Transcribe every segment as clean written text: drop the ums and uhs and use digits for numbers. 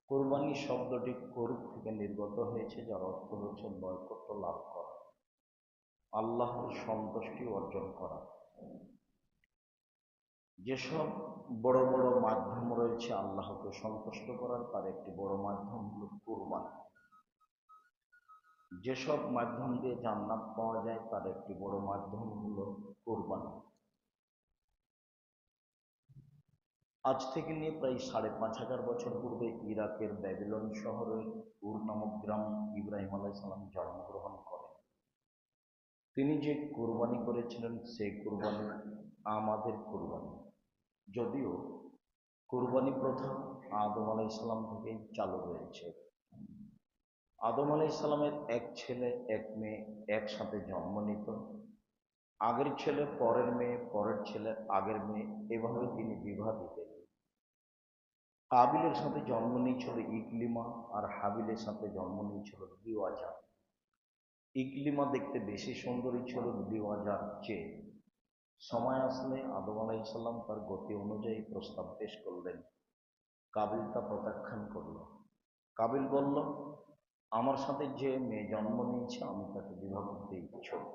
কুরবানি শব্দটি কুরব থেকে নির্গত হয়েছে, যার অর্থ হচ্ছে নৈকট্য লাভ করা, আল্লাহর সন্তুষ্টি অর্জন করা। যেসব বড় বড় মাধ্যম রয়েছে আল্লাহকে সন্তুষ্ট করার, তার একটি বড় মাধ্যম হল কুরবানি। যেসব মাধ্যম দিয়ে জান্নাত পাওয়া যায় তার একটি বড় মাধ্যম হল কুরবানি। আজ থেকে নিয়ে প্রায় ৫,৫০০ বছর পূর্বে ইরাকের ব্যাবিলন শহরের উর নামক গ্রামে ইব্রাহিম আলাইহিস সালাম জন্মগ্রহণ করেন। তিনি যে কুরবানি করেছিলেন সেই কুরবানি আমাদের কুরবানি। যদিও কুরবানি প্রথা আদম আলাইহিস সালাম থেকেই চালু রয়েছে। আদম আলাইহিস সালামের এক ছেলে এক মেয়ে একসাথে জন্ম নিত। আগের ছেলে পরের মেয়ে, পরের ছেলে আগের মেয়ে, এভাবে তিনি বিবাহ দিতেন। কাবিলের সাথে জন্ম নিয়েছিল ইকলিমা, আর হাবিলের সাথে জন্ম নিয়েছিল লিওয়াজা। ইকলিমা দেখতে বেশি সুন্দরী ছিল লিওয়াজার চেয়ে। সময় আসলে আদম আলাইহিস সালাম তার গতি অনুযায়ী প্রস্তাব পেশ করলেন। কাবিল তা প্রত্যাখ্যান করল। কাবিল বলল, আমার সাথে যে মেয়ে জন্ম নিয়েছে আমি তাকে বিবাহ করতে ইচ্ছুক।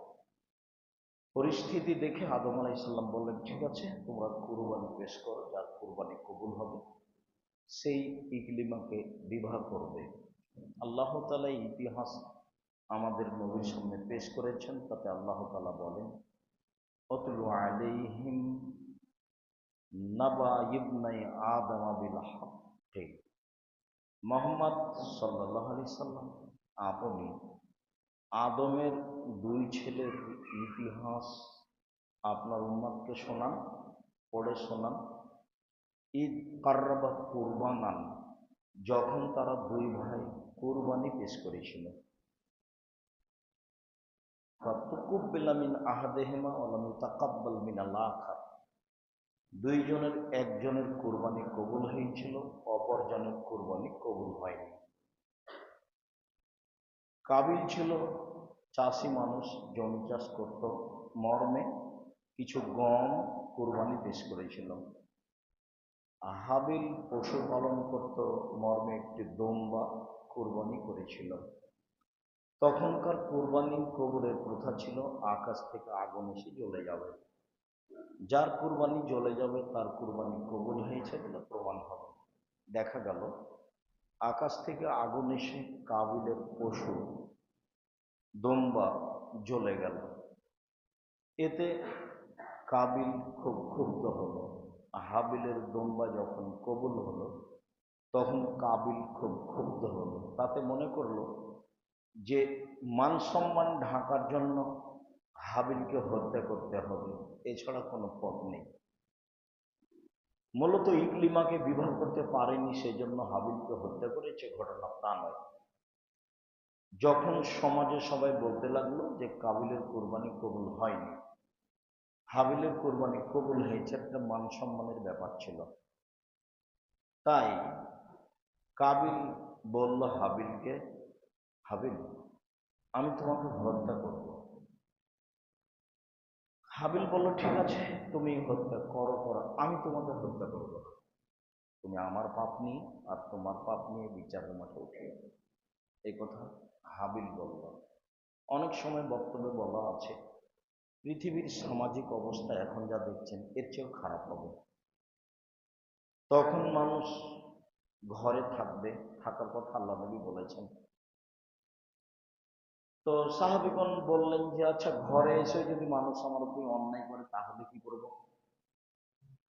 পরিস্থিতি দেখে আদম আলাইহিস সালাম বললেন, ঠিক আছে, তোমরা কুরবানি পেশ করো, যার কুরবানি কবুল হবে সেই ইকলিমাকে বিবাহ করবে। আল্লাহ তাআলা ইতিহাস আমাদের নবীর সামনে পেশ করেছেন। তাতে আল্লাহ তাআলা বলেন, অতলু আলাইহিম নাবা ইবনাই আদম বিল হক। মুহাম্মদ সাল্লাল্লাহু আলাইহি সাল্লাম, আপনি আদমের দুই ছেলের ইতিহাস আপনার উম্মতকে শোনান, পড়ে শোনান। ঈদ কাররাবা কুরবানান, যখন তারা দুই ভাই কুরবানি পেশ করেছিল। ফাতুকুব্বিলা মিন আহাদিহিমা ওয়া লাম ইউতাকাব্বাল মিনাল আখার, দুইজনের একজনের কুরবানি কবুল হয়েছিল, অপরজনের কুরবানি কবুল হয়নি। কাবিল ছিল চাষি মানুষ, জমি চাষ করত, মর্মে কিছু গম কুরবানি পেশ করেছিল। হাবিল পশুপালন করত, মর্মে একটি দুম্বা কুরবানি করেছিল। তখনকার কুরবানি কবুলের প্রথা ছিল আকাশ থেকে আগুন এসে জ্বলে যাবে, যার কুরবানি জ্বলে যাবে তার কুরবানি কবুল হয়েছে বলে প্রমাণ হবে। দেখা গেল আকাশ থেকে আগুন এসে কাবিলের পশু দুম্বা জ্বলে গেল। এতে কাবিল খুব ক্ষুব্ধ হলো। হাবিলের দুম্বা যখন কবুল হলো তখন কাবিল খুব ক্ষুব্ধ হলো। তাতে মনে করলো যে মান সম্মান ঢাকার জন্য হাবিলকে হত্যা করতে হবে, এছাড়া কোনো পথ নেই। মূলত ইকলিমাকে বিবাহ করতে পারেনি, সেই জন্য হাবিলকে হত্যা করেছে, ঘটনা তা নয়। যখন সমাজে সবাই বলতে লাগলো যে কাবিলের কোরবানি কবুল হয়নি, হাবিলের কোরবানি কবুল হয়েছে, একটা মান সম্মানের ব্যাপার ছিল। তাই কাবিল বলল হাবিলকে, হাবিল, আমি তোমাকে হত্যা করব। হাবিল বলল, ঠিক আছে, তুমি হত্যা করো, আমি তোমাকে হত্যা করব না। তুমি আমার পাপ নিয়ে আর তোমার পাপ নিয়ে বিচারের মাঠে উঠে। এই কথা হাবিল বলল। অনেক সময় বক্তব্যে বলা আছে, পৃথিবীর সামাজিক অবস্থা এখন যা দেখছেন এর চেয়েও খারাপ হবে। তখন মানুষ ঘরে থাকবে, থাকার কথা আল্লাহ নবী বলেছেন। তো সাহাবীগণ বললেন যে, আচ্ছা, ঘরে এসে যদি মানুষ আমার উপর অন্যায় করে তাহলে কি করব?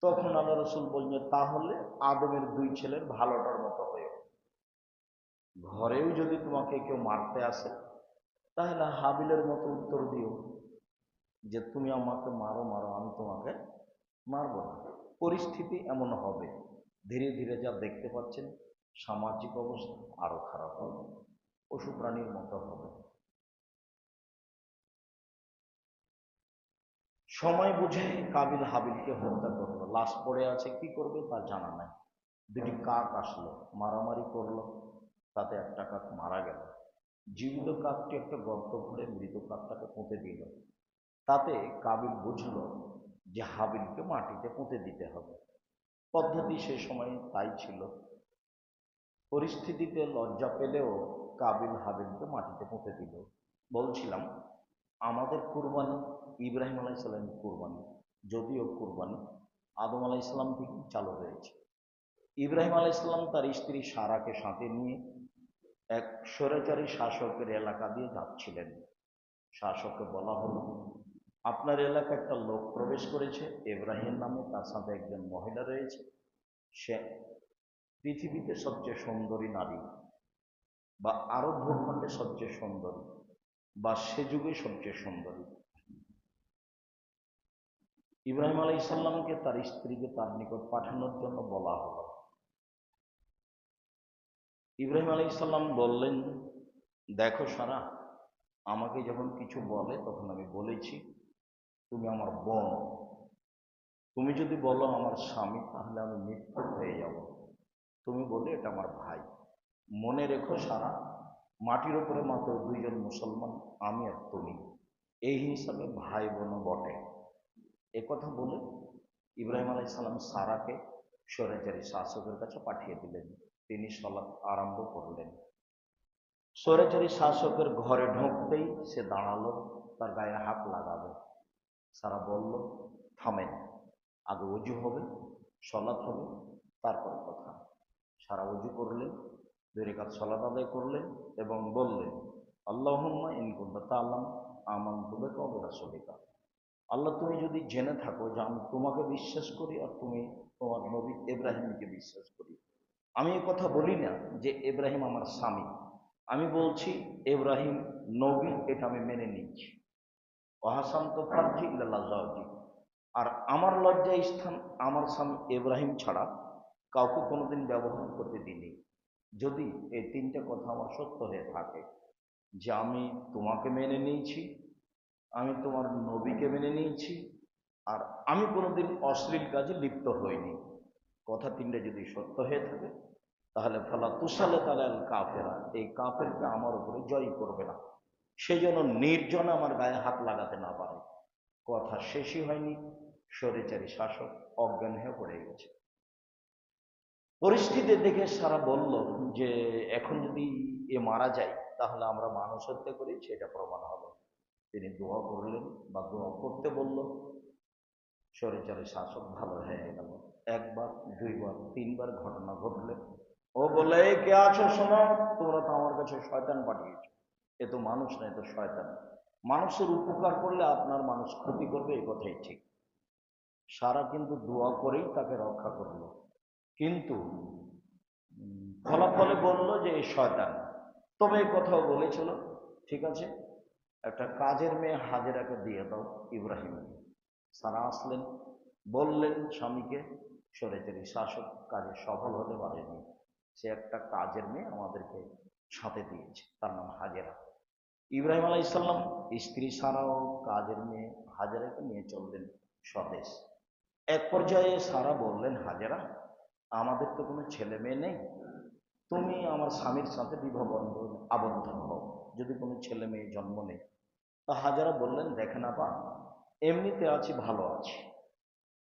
তখন আল্লাহ রাসূল বললেন, তাহলে আদমের দুই ছেলের ভালোটার মতো হয়ে, ঘরেও যদি তোমাকে কেউ মারতে আসে তাহলে হাবিলের মতো উত্তর দিও যে তুমি আমাকে মারো মারো, আমি তোমাকে মারব না। পরিস্থিতি এমন হবে, ধীরে ধীরে যা দেখতে পাচ্ছেন সামাজিক অবস্থা আরো খারাপ হবে, পশু প্রাণীর মতো হবে। সময় বুঝে কাবিল হাবিলকে হত্যা করলো। লাশ পড়ে আছে, কি করবে তার জানা নাই। দুটি কাক আসলো, মারামারি করলো, তাতে একটা কাক মারা গেল। জীবিত কাকটি একটা গর্ত করে মৃত কাকটাকে পুঁতে দিল। তাতে কাবিল বুঝলো যে হাবিলকে মাটিতে পুঁতে দিতে হবে। পদ্ধতি সে সময় তাই ছিল। পরিস্থিতিতে লজ্জা পেলেও কাবিল হাবিলকে মাটিতে পুঁতে দিল। বলছিলাম আমাদের কুরবানি ইব্রাহিম আলাইসাল্লামের কুরবানি, যদিও কুরবানি আদম আলাইসাল্লাম থেকে চালু হয়েছে। ইব্রাহিম আলাইসাল্লাম তার স্ত্রী সারাকে সাথে নিয়ে এক স্বৈরাচারী শাসকের এলাকা দিয়ে যাচ্ছিলেন। শাসককে বলা হলো, আপনার এলাকায় একটা লোক প্রবেশ করেছে ইব্রাহিম নামে, তার সাথে একজন মহিলা রয়েছে, সে পৃথিবীতে সবচেয়ে সুন্দরী নারী, বা আরব ভূখণ্ডে সবচেয়ে সুন্দরী, বা সে যুগে সবচেয়ে সুন্দরী। ইব্রাহিম আলাইসাল্লামকে তার স্ত্রীকে তার নিকট পাঠানোর জন্য বলা হলো। ইব্রাহিম আলাইসাল্লাম বললেন, দেখো সারা, আমাকে যখন কিছু বলে তখন আমি বলেছি তুমি আমার বোন, তুমি যদি বলো আমার স্বামী তাহলে আমি মৃত্যু হয়ে যাব, তুমি বলে এটা আমার ভাই। মনে রেখো সারা, মাটির উপরে মাত্র দুইজন মুসলমান, আমি আর তুমি, এই হিসাবে ভাই বোন বটে। একথা বলে ইব্রাহিম আলাইসাল্লাম সারাকে স্বৈরাচারী শাসকের কাছে পাঠিয়ে দিলেন। তিনি সালাত আরম্ভ করলেন। স্বৈরাচারী শাসকের ঘরে ঢুকতেই সে দাঁড়ালো, তার গায়ে হাত লাগাবে। সারা বলল, থামেন, আগে অজু হবে, সলাৎ হবে, তারপর কথা। সারা অজু করলেন, 2 রাকাত সলাত আদায় করলেন এবং বললেন, আল্লাহুম্মা ইন কুনতা তা'লাম আমানতু বিকা ওয়া বিরাসূলিকা। আল্লাহ, তুমি যদি জেনে থাকো যে আমি তোমাকে বিশ্বাস করি আর তুমি তোমার নবী ইব্রাহিমকে বিশ্বাস করি। আমি এই কথা বলি না যে ইব্রাহিম আমার স্বামী, আমি বলছি ইব্রাহিম নবী, এটা আমি মেনে নিচ্ছি। ওয়াহাসান্ত ফারজি ইল্লাল্লাহ জাওজি, আর আমার লজ্জা স্থান আমার স্বামী ইব্রাহিম ছাড়া কাউকে কোনোদিন ব্যবহার করতে দিইনি। যদি এই 3টে কথা আমার সত্য হয়ে থাকে, যে আমি তোমাকে মেনে নিয়েছি, আমি তোমার নবীকে মেনে নিয়েছি, আর আমি কোনোদিন অশ্লীল কাজে লিপ্ত হইনি, কথা 3টে যদি সত্য হয়ে থাকে, তাহলে ফালা তুসালে তালাল কাফেরা, এই কাফেরকে আমার উপরে জয় করবে না, সেই জন্য নির্জনে আমার গায়ে হাত লাগাতে না পারে। কথা শেষই হয়নি, স্বৈরাচারী শাসক অজ্ঞান হয়ে পড়ে গেছে। পরিস্থিতি দেখে সারা বলল যে এখন যদি এ মারা যায় তাহলে আমরা মানুষ হত্যা করি, সেটা প্রমাণ হলো। তিনি দোয়া করলেন বা দোয়া করতে বলল। স্বৈরাচারী শাসক ভালো হয়ে গেল। 1 বার 2 বার 3 বার ঘটনা ঘটলে ও বলে, এই কে আছো শোনো, তোমরা তো আমার কাছে শয়তান পাঠিয়েছো, এ তো মানুষ না, এ তো শয়তান। মানুষের উপকার করলে আপনার মানুষ ক্ষতি করবে, এই কথাই ঠিক। সারা কিন্তু দোয়া করেই তাকে রক্ষা করলো, কিন্তু ফলাফলে বললো যে এই শয়তান। তবে এই কথাও বলেছিল, ঠিক আছে একটা কাজের মেয়ে হাজেরাকে দিয়ে দাও ইব্রাহিমকে। সারা আসলেন, বললেন স্বামীকে, স্বৈরাচারী শাসক কাজে সফল হতে পারেনি, সে একটা কাজের মেয়ে আমাদেরকে সাথে দিয়েছে, তার নাম হাজেরা। ইব্রাহিম আলাইসাল্লাম স্ত্রী সারাও কাজের মেয়ে হাজেরাকে নিয়ে চললেন স্বদেশ। এক পর্যায়ে সারা বললেন, হাজেরা, আমাদের তো কোনো ছেলে মেয়ে নেই, তুমি আমার স্বামীর সাথে বিবাহ বন্ধন আবদ্ধ হও, যদি কোনো ছেলে মেয়ে জন্ম নেই। তা হাজেরা বললেন, দেখেন আপা, এমনিতে আছি, ভালো আছি,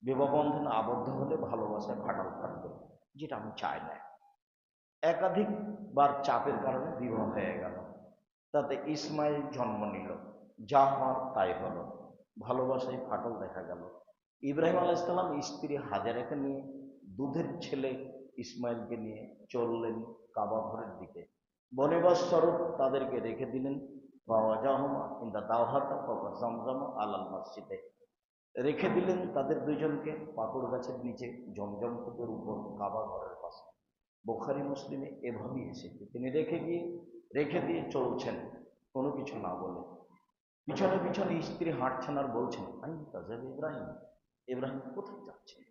বিবাহ বন্ধনে আবদ্ধ হলে ভালোবাসায় ফাটল ফাটবে, যেটা আমি চাই না। একাধিকবার চাপের কারণে বিবাহ হয়ে গেল, তাতে ইসমাইল জন্ম নিল, যা হওয়ার তাই হলো, ভালোবাসায় ফাটল দেখা গেল। ইব্রাহিম আলাইসাল্লাম স্ত্রী হাজেরাকে নিয়ে, দুধের ছেলে ইসমাইলকে নিয়ে চললেন কাবা ঘরের দিকে। বনিবাস স্বরূপ তাদেরকে রেখে দিলেন আলাল মসজিদে, রেখে দিলেন তাদের দুজনকে পাকুড় গাছের নিচে জমজম কূপের উপর কাবা ঘরের পাশে। বুখারী মুসলিমে এভাবেই এসেছে, তিনি রেখে দিয়ে চলছেন কোনো কিছু না বলে। পিছনে পিছনে স্ত্রী হাঁটছেন আর বলছেন, ইব্রাহিম, ইব্রাহিম কোথায় যাচ্ছেন,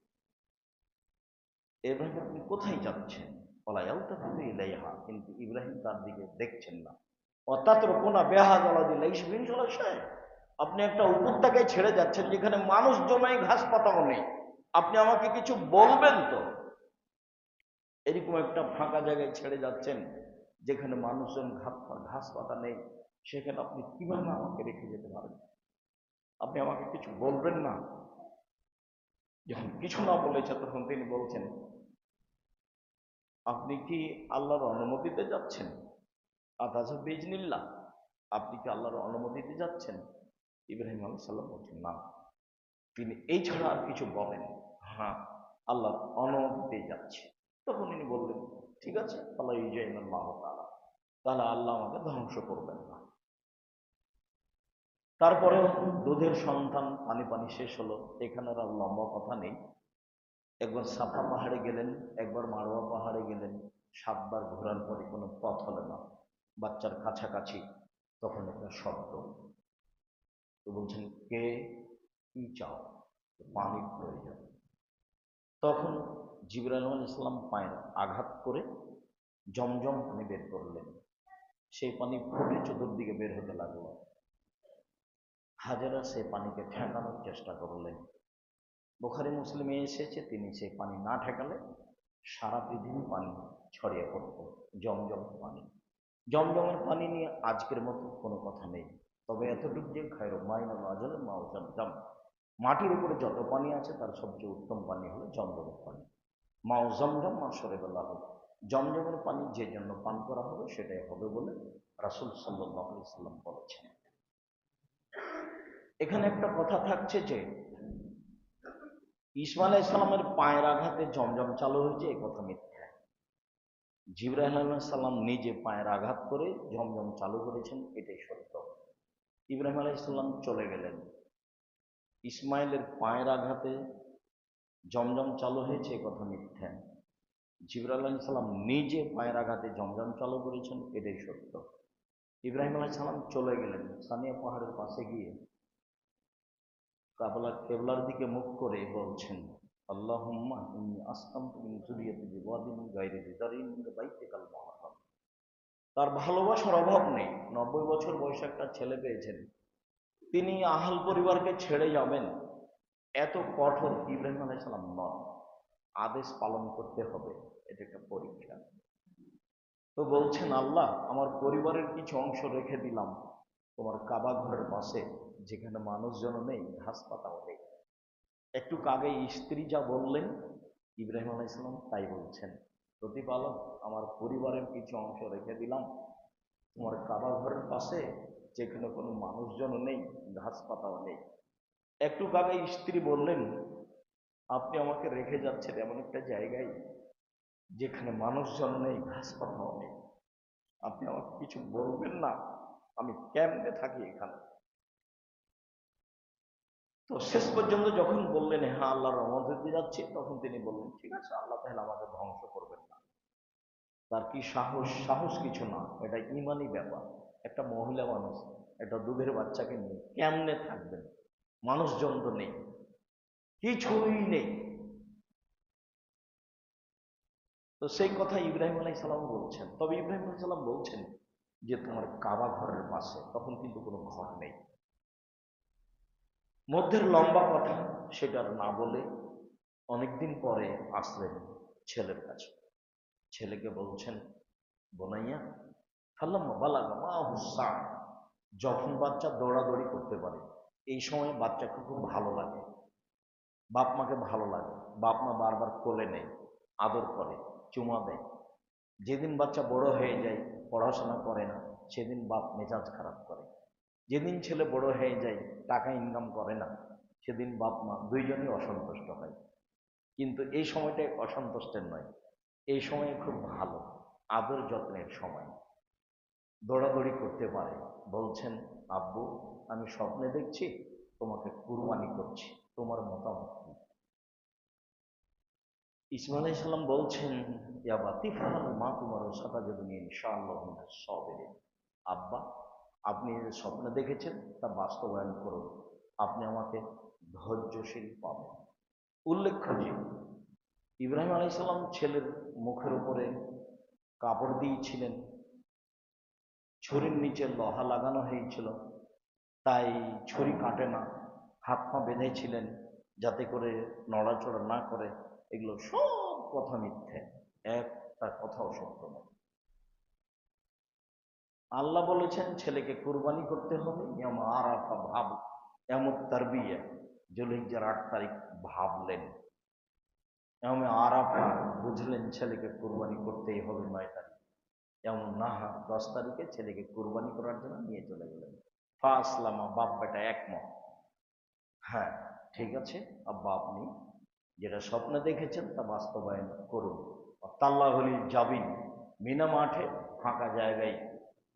ইব্রাহিম আপনি কোথায় যাচ্ছেন? ইলাইহা, কিন্তু ইব্রাহিম তার দিকে দেখছেন না। অতাতরকুনা বেহাজালা দিলাইশ বিন জলাশয়, আপনি একটা উপত্যকায় ছেড়ে যাচ্ছেন যেখানে মানুষ জমাই ঘাস পাতাও নেই, আপনি আমাকে কিছু বলবেন তো? এরকম একটা ফাঁকা জায়গায় ছেড়ে যাচ্ছেন যেখানে মানুষজন ঘাস পাতা নেই, সেখানে আপনি কিভাবে আমাকে রেখে যেতে পারেন? আপনি আমাকে কিছু বলবেন না? যখন কিছু না বলেছে তখন তিনি বলছেন, আপনি কি আল্লাহর অনুমতিতে যাচ্ছেন? আতাজা বিজনিল্লাহ, আপনি কি আল্লাহর অনুমতিতে যাচ্ছেন? ইব্রাহিম আলাইহিস সালাম বলছেন না। তিনি এই ছাড়া আর কিছু বলেন, হ্যাঁ আল্লাহর অনুমতিতেই যাচ্ছে। তখন তিনি বললেন, ঠিক আছে, আল্লাহ ইউজাইনাল্লাহ তাআলা, তাহলে আল্লাহ আমাকে ধ্বংস করবেন না। তারপরেও দুধের সন্তান, পানি পানি শেষ হলো। এখানে আর লম্বা কথা নেই। একবার সাফা পাহাড়ে গেলেন, একবার মারোয়া পাহাড়ে গেলেন। 7 বার ঘোরার পরে কোনো পথ হলো না, বাচ্চার কাছাকাছি। তখন একটা শব্দ। তো বলছেন, কে, কি চাও? পানির প্রয়োজন। তখন জিবরাইল আলাইহিস সালাম পায়ে আঘাত করে জমজম পানি বের করলেন। সেই পানি ফুটে চতুর্দিকে বের হতে লাগলো। হাজেরা সেই পানিকে ঠেকানোর চেষ্টা করলেন। বুখারী মুসলিমে এসেছে, তিনি সেই পানি না ঠেকালে সারা পৃথিবী পানি ছড়িয়ে পড়ত, জমজম পানি। জমজমের পানি নিয়ে আজকের মতো কোনো কথা নেই, তবে এতটুকু যে খায়রু মাইনাল আজল মাও জমজম, মাটির উপরে যত পানি আছে তার সবচেয়ে উত্তম পানি হলো জমজমের পানি। মাও জমজম মা শরীবুল্লাহ, জমজমের পানি যে জন্য পান করা হবে সেটাই হবে বলে রাসূল সাল্লাল্লাহু আলাইহি সাল্লাম বলেছেন। এখানে একটা কথা থাকছে যে ঈসা আলাইহিস সালামের পায়ের আঘাতে জমজম চালু হয়েছে, এই কথা মিথ্যা। জিবরাইল আলাইহিস সালাম নিজে পায়ের আঘাত করে জমজম চালু করেছেন, এটাই সত্য। ইব্রাহিম আলাইহিস সালাম চলে গেলেন, ইসমাইলের পায়ের আঘাতে জমজম চালু হয়েছে, এই কথা মিথ্যা। জিবরাইল আলাইহিস সালাম নিজে পায়ের আঘাতে জমজম চালু করেছেন, এটাই সত্য। ইব্রাহিম আলাইহিস সালাম চলে গেলেন, সানিয়া পাহাড়ের পাশে গিয়ে কেবলার দিকে মুখ করে বলছেন, আল্লাহুম্মা ইন্নী আসকানতু মিন যুররিয়াতি বিওয়াদিন গায়রি যি যারইন ইনদা বাইতিকাল মুহাররাম। তার ভালোবাসার অভাব নেই। 90 বছর বয়সে একটা ছেলে পেয়েছেন, তিনি আহাল পরিবারকে ছেড়ে যাবেন, এত কঠোর ইব্রাহিম আলাইহিস সালাম নন। আদেশ পালন করতে হবে, এটা একটা পরীক্ষা। তো বলছেন, আল্লাহ আমার পরিবারের কিছু অংশ রেখে দিলাম তোমার কাবা ঘরের পাশে, যেখানে মানুষজন নেই, ঘাস পাতাও নেই। একটু আগে স্ত্রী যা বললেন, ইব্রাহিম আলাইহিস সালাম তাই বলছেন, প্রতিপালক আমার পরিবারের কিছু অংশ রেখে দিলাম তোমার কাবা ঘরের পাশে, যেখানে কোনো মানুষজন নেই, ঘাস পাতাও নেই। একটু আগে স্ত্রী বললেন, আপনি আমাকে রেখে যাচ্ছেন এমন একটা জায়গায় যেখানে মানুষজন নেই, ঘাস পাতাও নেই। আপনি আমাকে কিছু বলবেন না, আমি কেমনে থাকি এখানে? তো শেষ পর্যন্ত যখন বললেন, হ্যাঁ আল্লাহর রহমতে যাচ্ছি, তখন তিনি বললেন, ঠিক আছে, আল্লাহ তাহলে আমাকে ধ্বংস করবেন না। তার কি সাহস? সাহস কিছু না, এটা ইমানি ব্যাপার। একটা মহিলা মানুষ একটা দুধের বাচ্চাকে নিয়ে কেমনে থাকবেন? মানুষজন তো নেই, কিছুই নেই। তো সেই কথা ইব্রাহিম আলাইহিস সালাম বলছেন। তবে ইব্রাহিম আলাইহিস সালাম বলছেন যে তোমার কাবা ঘরের পাশে, তখন কিন্তু কোনো ঘর নেই। মধ্যের লম্বা কথা সেটা না বলে অনেকদিন পরে আসলেন ছেলের কাছে। ছেলেকে বলছেন, বোনাইয়া ফাল্লাম্মা বালাগা মাআহু সা'য়, যখন বাচ্চা দৌড়াদৌড়ি করতে পারে, এই সময় বাচ্চাকে খুব ভালো লাগে, বাপ মাকে ভালো লাগে। বাপ মা বারবার কোলে নেয়, আদর করে, চুমা দেয়। যেদিন বাচ্চা বড় হয়ে যায়, পড়াশোনা করে না, সেদিন বাপ মেজাজ খারাপ করে। যেদিন ছেলে বড় হয়ে যায়, টাকা ইনকাম করে না, সেদিন বাপ মা দুইজনই অসন্তুষ্ট হয়। কিন্তু এই সময়টাই অসন্তুষ্টের নয়, এই সময় খুব ভালো, আদর যত্নের সময়, দৌড়াদৌড়ি করতে পারে। বলছেন, আব্বু আমি স্বপ্নে দেখছি তোমাকে কুরবানি করছি, তোমার মতামত কি? ইসমাইল আলাইহিস সালাম বলছেন, ইয়া বাতি ফাহাল মা তোমার সাথে যদি ইনশাআল্লাহ মিনাস সাবিরিন। আব্বা আপনি যে স্বপ্ন দেখেছেন তা বাস্তবায়ন করুন, আপনি আমাকে ধৈর্যশীল পাবেন। উল্লেখ্য যে ইব্রাহিম আলাইহিস সালাম ছেলের মুখের উপরে কাপড় দিয়েছিলেন, ছুরির নিচে লোহা লাগানো হয়েছিল, তাই ছুরি কাটে না, হাত পা বেঁধেছিলেন যাতে করে নড়াচড়া না করে। এগুলো সব কথা মিথ্যে, একটা কথাও সত্য নয়। আল্লাহ বলেছেন ছেলেকে কুরবানি করতে হবে, আরাফা ভাব, এমন তারবিয়া, জুলহিজ্জার 8 তারিখ ভাবলেন। এমন আরাফা বুঝলেন ছেলেকে কুরবানি করতেই হবে 9 তারিখ, এমন নাহা 10 তারিখে ছেলেকে কুরবানি করার জন্য নিয়ে চলে গেলেন। ফাসলামা, বাপ বেটা একমত। হ্যাঁ, ঠিক আছে আব্বা, আপনি যেটা স্বপ্নে দেখেছেন তা বাস্তবায়ন করুন। তাল্লাহুল জাবিন, মিনা মাঠে ফাঁকা জায়গায়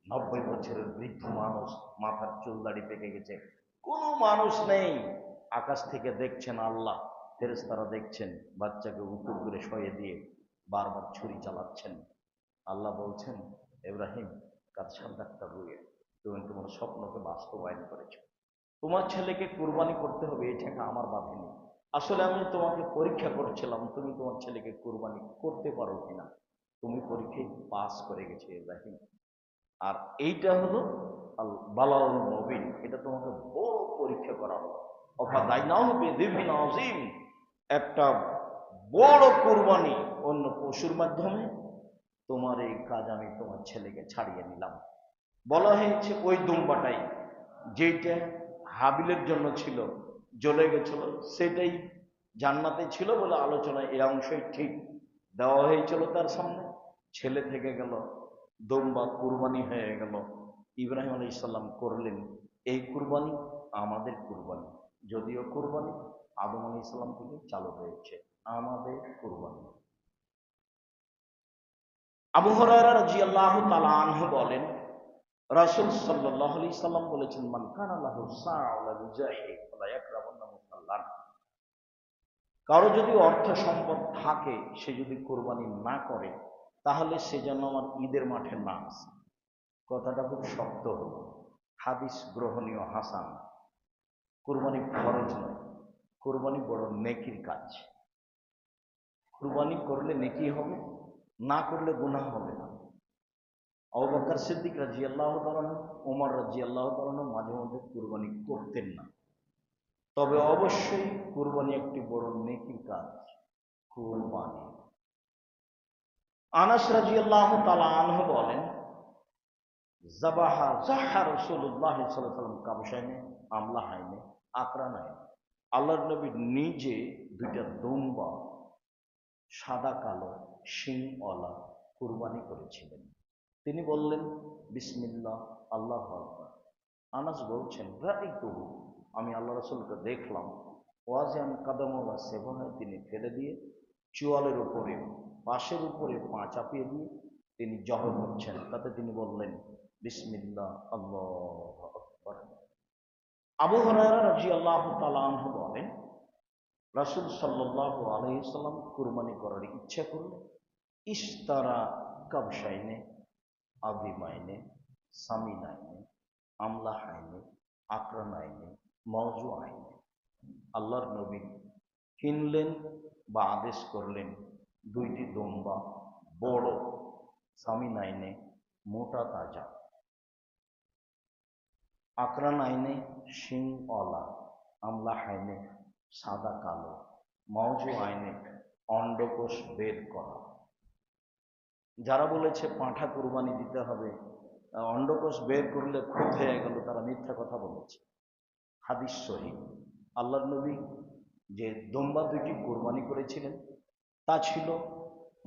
90 বছরের বৃদ্ধ মানুষ, মাথার চুল দাড়ি পেকে গেছে, কোনো মানুষ নেই। আকাশ থেকে দেখছেন আল্লাহ, ফেরেশতারা দেখছেন, বাচ্চাকে উপুর করে শয়ে দিয়ে বারবার ছুরি চালাচ্ছেন। আল্লাহ বলছেন, ইব্রাহিম কাজ সাদ্দাক্তা রুয়ে, তুমি তোমার স্বপ্নকে বাস্তবায়ন করেছো। তোমার ছেলেকে কুরবানি করতে হবে, এই টাকা আমার বাঁধেনি। আসলে আমি তোমাকে পরীক্ষা করছিলাম, তুমি তোমার ছেলেকে কুরবানি করতে পারো কিনা। তুমি পরীক্ষায় পাস করে গেছে ইব্রাহিম। আর এইটা হলো আল বালাউল মুবিন, এটা তোমাকে বড় পরীক্ষা করা হলো। অফাদাইনাহু বিযিবহিন আযীম, একটা বড় কুরবানি অন্য পশুর মাধ্যমে তোমার এই কাজ আমি তোমার ছেলেকে ছাড়িয়ে নিলাম। বলা হয়েছে ওই দুম্বাটাই যেটা হাবিলের জন্য ছিল, জ্বলে গেছিল, সেটাই জান্নাতে ছিল বলে আলোচনায় এই অংশই ঠিক দেওয়া হয়েছিল তার সামনে। ছেলে থেকে গেল, দুম্বা কুরবানি হয়ে গেল। ইব্রাহিম আলাইহিস সালাম করলেন এই কুরবানি, আমাদের কুরবানি। যদিও কুরবানি আদম আলাইহিস সালাম থেকে চালু হয়েছে, আমাদের কুরবানি। আবু হুরায়রা রাদিয়াল্লাহু তাআলা আনহু বলেন, রাসূল সাল্লাল্লাহু আলাইহি সাল্লাম বলেছেন, মান কানা লাহু সাআ লা বিজাহি ফালা ইয়াকরাবুন্না মুসাল্লান। কারো যদি অর্থ সম্পদ থাকে, সে যদি কোরবানি না করে, তাহলে সে যেন আমার ঈদের মাঠে না আসে। কথাটা খুব শক্ত হলো, হাদিস গ্রহণীয় হাসান। কোরবানি ফরজ নয়, কোরবানি বড় নেকির কাজ। কোরবানি করলে নেকি হবে, না করলে গুনাহ হবে না। আবু বকর সিদ্দিক রাদিয়াল্লাহু তাআলা, ওমর রাদিয়াল্লাহু তাআলা মাঝে মধ্যে কুরবানি করতেন না। তবে অবশ্যই কুরবানি একটি বড় নেকির কাজ। কুরবানি। আনাস রাদিয়াল্লাহু তাআলা আনহু বলেন, যাহা রাসূলুল্লাহ সাল্লাল্লাহু আলাইহি ওয়াসাল্লাম কাবশাইনে আমলাহাইনে আকরানাইনে। আল্লাহর নবী নিজে দুইটা দুম্বা সাদা কালো শিংওয়ালা কুরবানি করেছিলেন। তিনি বললেন, বিসমিল্লাহ, আল্লাহু আকবার। আনাস বলছেন, রাআইতুহু, আমি আল্লাহ রাসূলকে দেখলাম, ওয়াজিআন কাদামাওয়া সেবায়, তিনি ফেলে দিয়ে চোয়ালের উপরে, পাশের উপরে পা চাপিয়ে দিয়ে তিনি জহ করছেন। তাতে তিনি বললেন, বিসমিল্লাহ, আল্লাহু আকবার। আবু হুরায়রা রাদিয়াল্লাহু তাআলা আনহু বলেন, রাসূল সাল্লাল্লাহু আলাইহি ওয়াসাল্লাম কুরবানি করার ইচ্ছা করলে ইশতারা কাবশাইনে আযীমাইনে সামিনাইনে আমলাহাইনে আকরানাইনে মওজু আইনে। আল্লাহর নবী কিনলেন বা আদেশ করলেন দুইটি দুম্বা বড়, সামিনাইনে মোটা তাজা, আকরানাইনে শিংওয়ালা, আমলাহাইনে সাদা কালো, মওজু আইনে অন্ডকোষ বের করা। যারা বলেছে পাঁঠা কুরবানি দিতে হবে, অন্ডকোষ বের করলে খুব হয়ে গেল, তারা মিথ্যা কথা বলেছে। হাদিস সহিহ। আল্লাহর নবী যে দুম্বা দুইটি কুরবানি করেছিলেন তা ছিল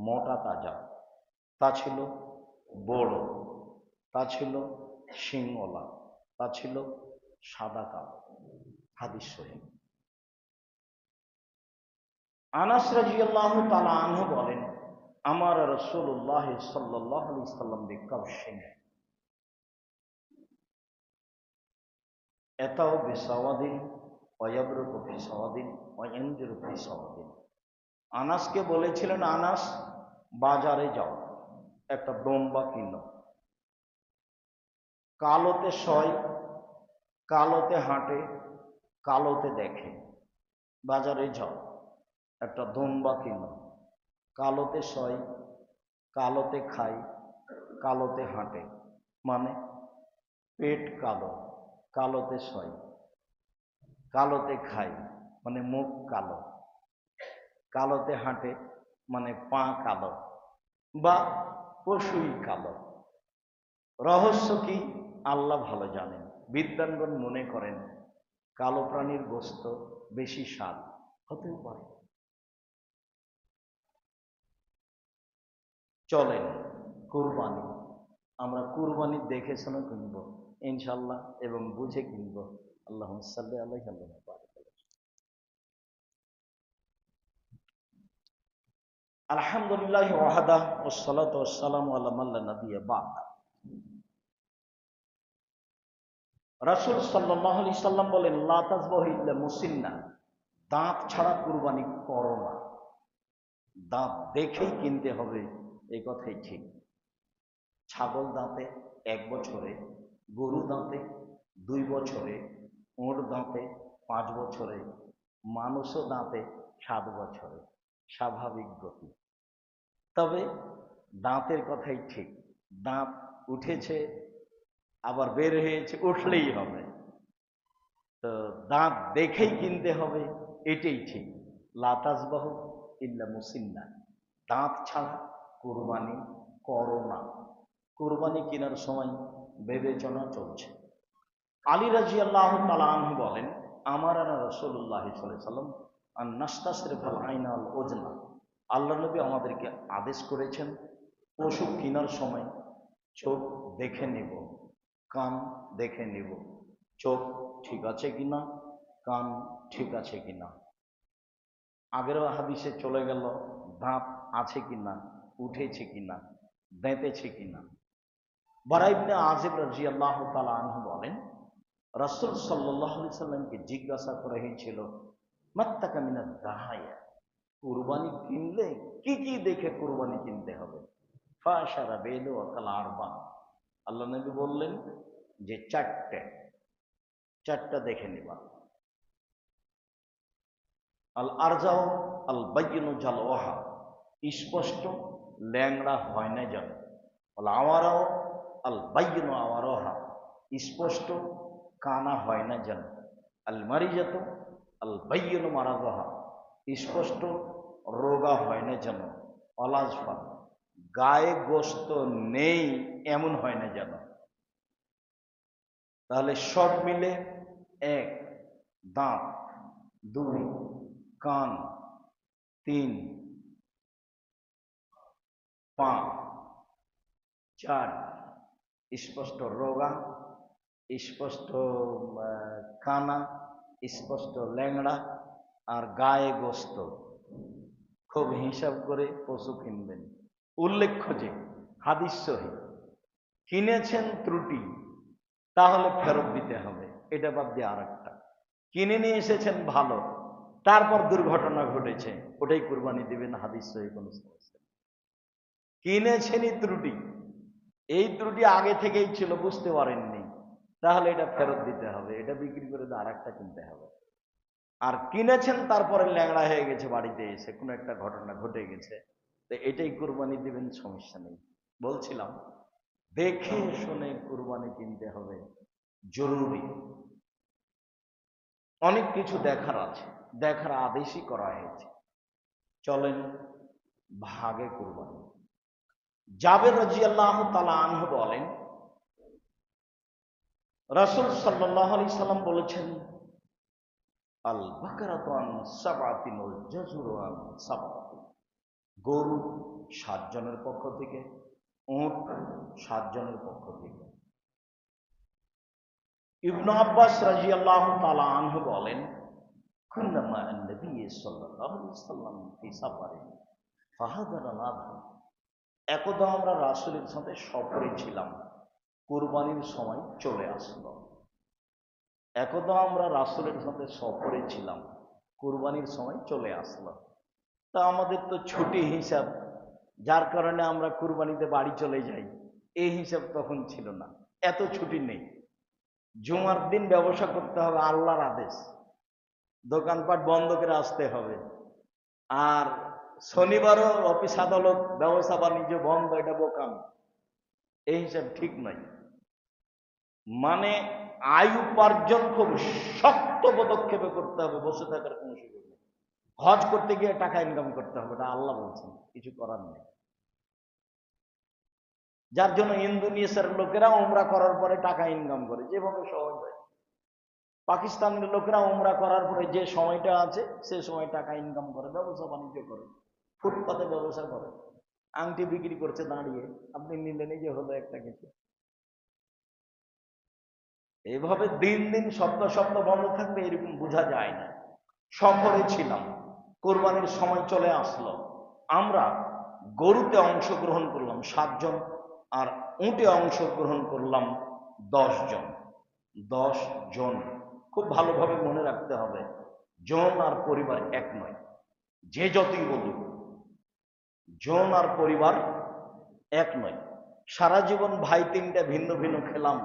মোটা তাজা, তা ছিল বড়, তা ছিল শিংওয়ালা, তা ছিল সাদা কালো। হাদিস সহিহ। আনাস রাদিয়াল্লাহু তাআলা আনহু বলেন, আমার রাসূলুল্লাহ সাল্লাল্লাহু আলাইহি সাল্লাম বিকাবশিন এতাও বিসাওয়াদিন ওয়া ইয়াবরুকু ফি সাওয়াদিন ওয়া ইয়ানজুরু ফি সাওয়াদিন। আনাসকে বলেছিলেন, আনাস বাজারে যাও, একটা দুম্বা কিনো, কালোতে শয়, কালোতে হাঁটে, কালোতে দেখে। বাজারে যাও, একটা দুম্বা কিনো, কালোতে শয়, কালোতে খায়, কালোতে হাঁটে। মানে পেট কালো, কালোতে শয়, কালোতে খায়, মানে মুখ কালো, কালোতে হাঁটে, মানে পা কালো, বা পশুই কালো। রহস্য কি আল্লাহ ভালো জানেন। বিদ্বানগণ মনে করেন কালো প্রাণীর গোশত বেশি স্বাদ হতেও পারে। চলেন কুরবানি, আমরা কুরবানি দেখে শুনে কিনবো ইনশাল্লাহ, এবং বুঝে কিনবো। আল্লাহুম্মা সাল্লি আলাইহি ওয়া বারিক আলাইহি। আলহামদুলিল্লাহি ওয়াহদা ওয়াসসালাতু ওয়াসসালামু আলা মান লা নাবিয়্যা বা'দা। রাসূল সাল্লাল্লাহু আলাইহি সাল্লাম বলেন, লা তাযবাহু ইল্লা মুসিন্না, দাঁত ছাড়া কুরবানি করো না। দাঁত দেখেই কিনতে হবে, এই কথাই ঠিক। ছাগল দাঁতে 1 বছরে, গরু দাঁতে 2 বছরে, ওঁট দাঁতে 5 বছরে, মানুষও দাঁতে 7 বছরে, স্বাভাবিক গতি। তবে দাঁতের কথাই ঠিক, দাঁত উঠেছে আবার বের হয়েছে, উঠলেই হবে। তো দাঁত দেখেই কিনতে হবে, এটাই ঠিক। লা তাযবাহু ইল্লা মুসিন্না, দাঁত ছাড়া কুরবানি করো না। কুরবানি কেনার সময় বিবেচনা চলছে। আলী রাদিয়াল্লাহু তাআলা আনহু বলেন, আমারানা রাসূলুল্লাহ সাল্লাল্লাহু আলাইহি ওয়াসাল্লাম আন নাস্তাসরিফাল আইনা আল উজনা, আল্লাহ নবী আমাদেরকে আদেশ করেছেন পশু কেনার সময় চোখ দেখে নিব, কান দেখে নিব, চোখ ঠিক আছে কিনা, কান ঠিক আছে কিনা। আগের হাদিসে চলে গেল দাঁত আছে কিনা, উঠেছে কিনা, বেঁধেছে কিনা। বারা ইবনে আযিব রাদিয়াল্লাহু তাআলা আনহু বলেন, রাসূল সাল্লাল্লাহু আলাইহি সাল্লামকে জিজ্ঞাসা করা হয়েছিল, মাত্তাকা মিনাদ দাহায়া, কুরবানি কিনলে কি কি দেখে কুরবানি কিনতে হবে? ফাশারা বেদু ওয়াকাল আরবা, আল্লাহ নবী বললেন যে চারটা দেখে নিবা। আল আরজাও আল বাইয়িনু জালওয়াহা, স্পষ্ট ল্যাংড়া হয় না যেন। আল আওয়ারাও আল বাইয়িনু আওয়ারাহা, স্পষ্ট কানা হয় না যেন। আল মারিজাতু আল বাইয়িনু মারাদাহা, স্পষ্ট রোগা হয় না যেন। অলাজফা, গায়ে গোস্ত নেই এমন হয় না যেন। তাহলে সব মিলে 1 দাঁত, 2 কান, 3 পা, 4 স্পষ্ট রোগা, স্পষ্ট কানা, স্পষ্ট ল্যাংড়া, আর গায়ে গোস্ত। খুব হিসাব করে পশু কিনবেন। উল্লেখ্য যে হাদিস সহিহ, কিনেছেন ত্রুটি, তাহলে ফেরত দিতে হবে, এটা বাদ দিয়ে আরেকটা। কিনে নিয়ে এসেছেন ভালো, তারপর দুর্ঘটনা ঘটেছে, ওটাই কুরবানি দিবেন, হাদিস সহিহ কোনো সমস্যা। কিনেছেনই ত্রুটি, এই ত্রুটি আগে থেকেই ছিল, বুঝতে পারেননি, তাহলে এটা ফেরত দিতে হবে, এটা বিক্রি করে দিয়ে আরেকটা কিনতে হবে। আর কিনেছেন তারপরে ল্যাংড়া হয়ে গেছে, বাড়িতে এসে কোনো একটা ঘটনা ঘটে গেছে, তো এটাই কুরবানি দিবেন, সমস্যা নেই। বলছিলাম দেখে শুনে কুরবানি কিনতে হবে, জরুরি। অনেক কিছু দেখার আছে, দেখার আদেশই করা হয়েছে। চলেন ভাগে কুরবানি। জাবের রাদিয়াল্লাহু তাআলা আনহু বলেন, রাসূল সাল্লাল্লাহু আলাইহি সাল্লাম বলেছেন, আল বাকারাতু আন সাবআতিন ওয়াল জাজুরু আন সাবআতিন, গরু 7 জনের পক্ষ থেকে, উট 7 জনের পক্ষ থেকে। ইবনে আব্বাস রাদিয়াল্লাহু তাআলা আনহু বলেন, কুন্না মা নবী সাল্লাল্লাহু আলাইহি ওয়াসাল্লাম ফি সাফারিন ফাহাদারানা, একদা আমরা রাসূলের সাথে সফরে ছিলাম, কুরবানির সময় চলে আসলো। একদা আমরা রাসূলের সাথে সফরে ছিলাম, কুরবানির সময় চলে আসলো। তা আমাদের তো ছুটি হিসাব, যার কারণে আমরা কুরবানিতে বাড়ি চলে যাই, এই হিসাব তখন ছিল না, এত ছুটি নেই। জুমার দিন ব্যবসা করতে হবে, আল্লাহর আদেশ, দোকানপাট বন্ধ করে আসতে হবে। আর শনিবারও অফিস আদালত ব্যবসা বাণিজ্য বন্ধ, এটা বোকামি, এই হিসাব ঠিক নয়। মানে আয় উপার্জন খুব শক্ত পদক্ষেপে করতে হবে, বসে থাকার কোনো সুযোগ নেই। হজ করতে গিয়ে টাকা ইনকাম করতে হবে, এটা আল্লাহ বলছেন, কিছু করার নেই। যার জন্য ইন্দোনেশিয়ার লোকেরা উমরা করার পরে টাকা ইনকাম করে, যেভাবে সহজ হয়। পাকিস্তানের লোকেরা উমরা করার পরে যে সময়টা আছে সে সময় টাকা ইনকাম করে, ব্যবসা বাণিজ্য করে, ফুটপাতে ব্যবসা করে। আংটি বিক্রি করছে দাঁড়িয়ে, আপনি নিলেন, এই যে হলো একটা কিছু। এইভাবে দিন দিন সপ্তাহ সপ্তাহ বন্ধ থাকবে, এরকম বোঝা যায় না। সফরে ছিলাম, কোরবানির সময় চলে আসলো, আমরা গরুতে অংশগ্রহণ করলাম 7 জন, আর উটে অংশগ্রহণ করলাম 10 জন। 10 জন, খুব ভালোভাবে মনে রাখতে হবে, জন আর পরিবার এক নয়। যে যতই বলুক, জন আর পরিবার এক নয়। সারা জীবন ভাই 3টে ভিন্ন ভিন্ন খেলাম,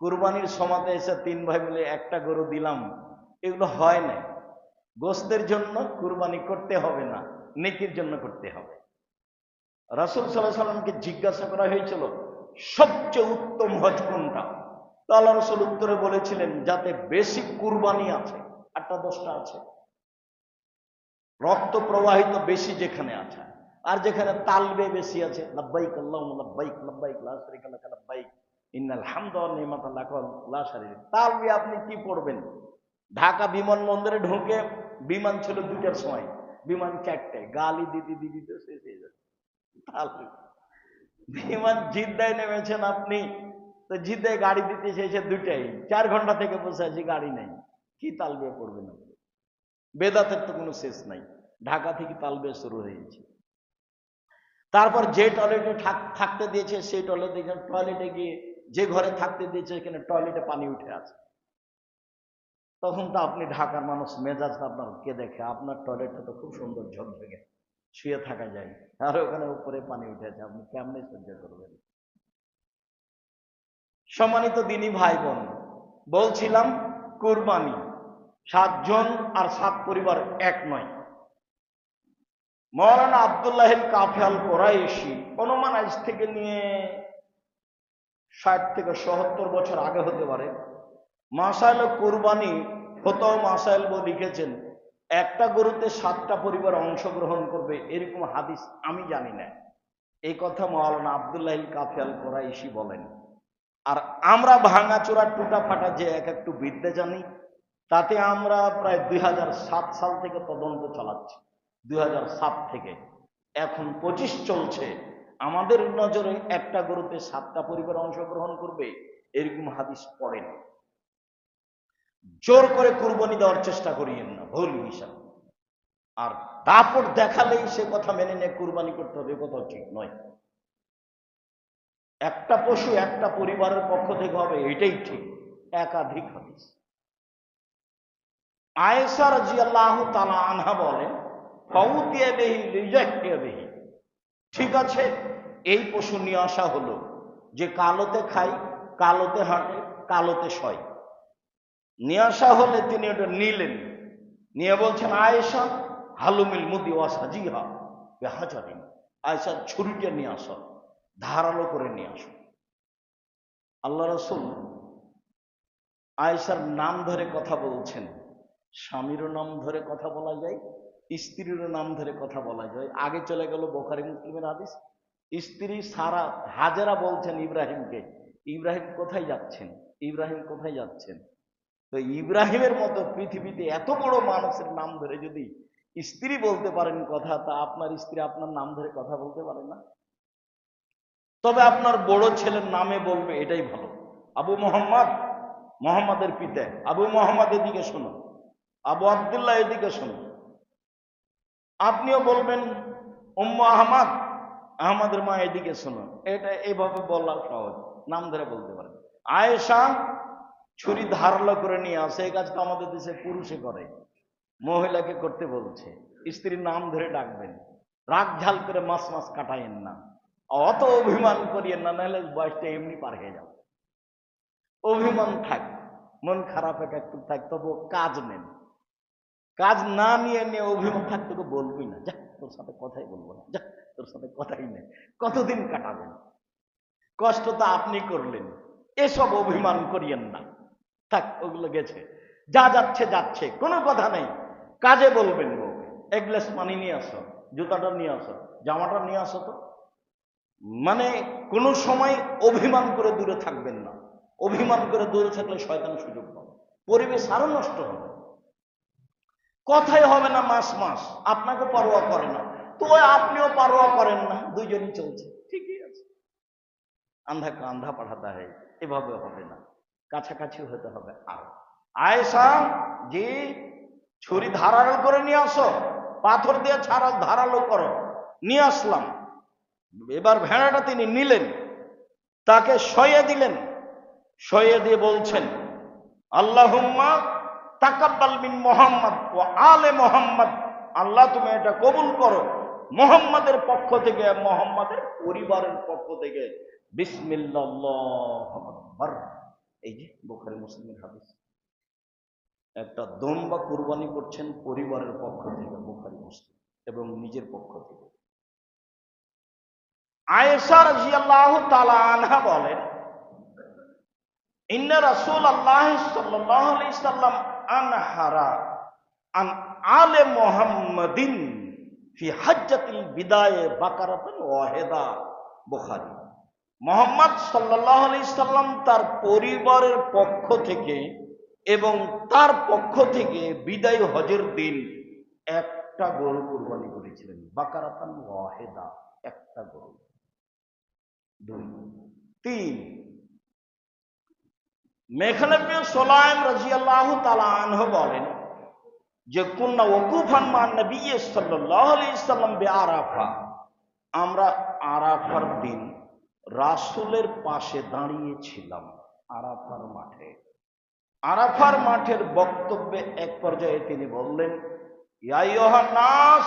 কুরবানির সময়তে এসে 3 ভাই মিলে একটা গরু দিলাম, এগুলো হয় না। গোস্তের জন্য কুরবানি করতে হবে না, নেকির জন্য করতে হবে। রাসূল সাল্লাল্লাহু আলাইহি সাল্লামকে জিজ্ঞাসা করা হয়েছিল সবচেয়ে উত্তম হজ কোনটা? তো আল্লাহ রাসূল উত্তরে বলেছিলেন, যাতে বেশি কুরবানি আছে, 8টা 10টা আছে, রক্ত প্রবাহিত বেশি যেখানে আছে, আর যেখানে তালবে বেশি আছে, লাব্বাইক আল্লাহুম্মা লাব্বাইক লাব্বাইক লা শারীকা লাক লাব্বাইক ইন্নাল হামদা ওয়ান নি'মাতা লাক লা শারীকা। তালবে আপনি কি পড়বেন? ঢাকা বিমানবন্দরে ঢুকে, বিমান ছিল 2টার সময়, বিমান 4টায়, গালি দিদি দিদি তো শেষ হয়ে যাচ্ছে। তালবে বিমান জিদ্দায় নেমেছেন আপনি, তো জিদ্দায় গাড়ি দিতে চেয়েছে 2টায়, 4 ঘন্টা থেকে বসে আছি, গাড়ি নেই, কি তালবে পড়বেন আপনি? বেদাতের তো কোনো শেষ নাই, ঢাকা থেকে তালবে শুরু হয়েছে। তারপর যে টয়লেটে থাকতে দিয়েছে সেই টয়লেটে গিয়ে, যে ঘরে থাকতে দিয়েছে সেখানে টয়লেটে পানি উঠে আছে। তখন তো আপনি ঢাকার মানুষ, মেজাজ আপনার কে দেখে, আপনার টয়লেটটা তো খুব সুন্দর ঝকঝকে, শুয়ে থাকা যায়, আর ওখানে উপরে পানি উঠেছে, আপনি কেমনে সহ্য করবেন? সম্মানিত দিনী ভাই বোন, বলছিলাম কুরবানি 7 জন আর 7 পরিবার এক নয়। মাওলানা আব্দুল্লাহ কাফি আল কোরাইশি, অনুমান আজ থেকে নিয়ে 60 থেকে 70 বছর আগে হতে পারে, মাসাইল কুরবানি ফতোয়া মাসাইল লিখেছেন, একটা গরুতে 7টা পরিবার অংশগ্রহণ করবে, এরকম হাদিস আমি জানি না। এই কথা মাওলানা আব্দুল্লাহ কাফি আল কোরাইশি বলেন। আর আমরা ভাঙাচোরা টুটা ফাটা যে একটু বিদ্যা জানি, তাতে আমরা প্রায় 2007 সাল থেকে তদন্ত চালাচ্ছি। 2007 থেকে এখন 25 চলছে, আমাদের নজরে একটা গরুতে 7টা পরিবার অংশগ্রহণ করবে, এরকম হাদিস পড়েন। জোর করে কুরবানি দেওয়ার চেষ্টা করিয়েন না, ভুল হিসাব। আর দাপট দেখালেই সে কথা মেনে নিয়ে কুরবানি করতে হবে, কথা ঠিক নয়। একটা পশু একটা পরিবারের পক্ষ থেকে হবে, এটাই ঠিক। একাধিক হাদিস। আয়েশা রাদিয়াল্লাহু তাআলা আনহা বলেন, ফাউতিয়া বিহি লিজাকিয়া বিহি, ঠিক আছে, এই পশু নিয়ে আসা হলো, যে কালোতে খায়, কালোতে হাঁটে, কালোতে শয়, নিয়ে আসা হলে তিনি ওটা নিলেন, নিয়ে বলছেন, আয়েশা হালুমিল মুদি ওয়াসাজিহা বিহাজারিন, আয়েশা ছুরিটা নিয়ে আসো, ধারালো করে নিয়ে আসো। আল্লাহ রাসূল আয়েশার নাম ধরে কথা বলছেন। স্বামীরও নাম ধরে কথা বলা যায়, স্ত্রীরও নাম ধরে কথা বলা যায়। আগে চলে গেল বুখারী মুসলিমের হাদিস, স্ত্রী সারা হাজেরা বলছেন ইব্রাহিমকে, ইব্রাহিম কোথায় যাচ্ছেন, ইব্রাহিম কোথায় যাচ্ছেন? তো ইব্রাহিমের মতো পৃথিবীতে এত বড় মানুষের নাম ধরে যদি স্ত্রী বলতে পারেন কথা, তা আপনার স্ত্রী আপনার নাম ধরে কথা বলতে পারে না? তবে আপনার বড় ছেলের নামে বলবে, এটাই ভালো। আবু মোহাম্মদ, মোহাম্মদের পিতা আবু মোহাম্মদ, এদিকে শোনো। আবু আব্দুল্লাহ, এদিকে শোনো। আপনিও বলবেন উম্মু আহমদ, আহমদের মা, এদিকে শোনো। এটা এইভাবে বলা সহজ, নাম ধরে বলতে পারেন। আয়েশা ছুরি ধারালো করে নিয়ে আসে, এই কাজটা আমাদের দেশে পুরুষে করে, মহিলাকে করতে বলছে। স্ত্রীর নাম ধরে ডাকবেন, রাগ ঝাল করে মাস মাস কাটাইয়েন না, অত অভিমান করিয়েন না, নাহলে বয়সটা এমনি পার হয়ে যাবে। অভিমান থাক, মন খারাপ একটু থাক, তবু কাজ নেন। কাজ না নিয়ে নিয়ে অভিমান থাক, তোকে বলবি না, যা তোর সাথে কথাই বলবো না, যা তোর সাথে কথাই নেই, কতদিন কাটাবেন? কষ্ট তো আপনি করলেন, এসব অভিমান করিয়েন না, থাক, ওগুলো গেছে, যা যাচ্ছে যাচ্ছে, কোনো কথা নেই। কাজে বলবেন, বউকে, এক গ্লাস পানি নিয়ে আসো, জুতাটা নিয়ে আসো, জামাটা নিয়ে আসো। তো মানে কোনো সময় অভিমান করে দূরে থাকবেন না। অভিমান করে দূরে থাকলে শয়তান সুযোগ পাবে, পরিবেশ আরো নষ্ট হবে, কথাই হবে না মাস মাস, আপনাকে পরোয়া করে না। তো আপনিও পারোয়া করেন না, দুইজনই চলছে, ঠিকই আছে। আন্ধা কা আন্ধা পাঠাতে হয়, এভাবে হবে না, কাছাকাছি হতে হবে। আর আয়েশা, জি, ছুরি ধারালো করে নিয়ে আসো, পাথর দিয়ে ধারালো করো। নিয়ে আসলাম। এবার ভেড়াটা তিনি নিলেন, তাকে শয়ে দিলেন, শয়ে দিয়ে বলছেন, আল্লাহুম্মা তাকাব্বাল মিন মুহাম্মদ ওয়া আলে মুহাম্মদ, আল্লাহ তুমি এটা কবুল করো মুহাম্মাদের পক্ষ থেকে, মুহাম্মাদের পরিবারের পক্ষ থেকে। বিসমিল্লাহ, আল্লাহু আকবার। এই যে বুখারী মুসলিমের হাদিস। একটা দম্বা কুরবানি করছেন পরিবারের পক্ষ থেকে, বুখারী মুসলিম, এবং নিজের পক্ষ থেকে। আয়েশা রাদিয়াল্লাহু তাআলা আনহা বলেন, ইন্না রাসূলুল্লাহ সাল্লাল্লাহু আলাইহি সাল্লাম আনহারা আন আলে মুহাম্মাদিন ফি হাজ্জাতিল বিদায়ে বাকারাতান ওয়াহিদা। বুখারী। মুহাম্মদ সাল্লাল্লাহু আলাইহি সাল্লাম তার পরিবারের পক্ষ থেকে এবং তার পক্ষ থেকে বিদায় হজের দিন একটা গরু কুরবানি করেছিলেন। বাকারাতান ওয়াহিদা, একটা গরু। 2, 3, মেখলাফি সুলাইম রাদিয়াল্লাহু তাআলা আনহু বলেন যে কুন্না ওয়াকুফান মা নবী সাল্লাল্লাহু আলাইহি সাল্লাম বিআরাফা, আমরা আরাফার দিন রাসূলের পাশে দাঁড়িয়েছিলাম আরাফার মাঠে। আরাফার মাঠের বক্তব্যে এক পর্যায়ে তিনি বললেন, ইয়া আইয়ুহান নাস,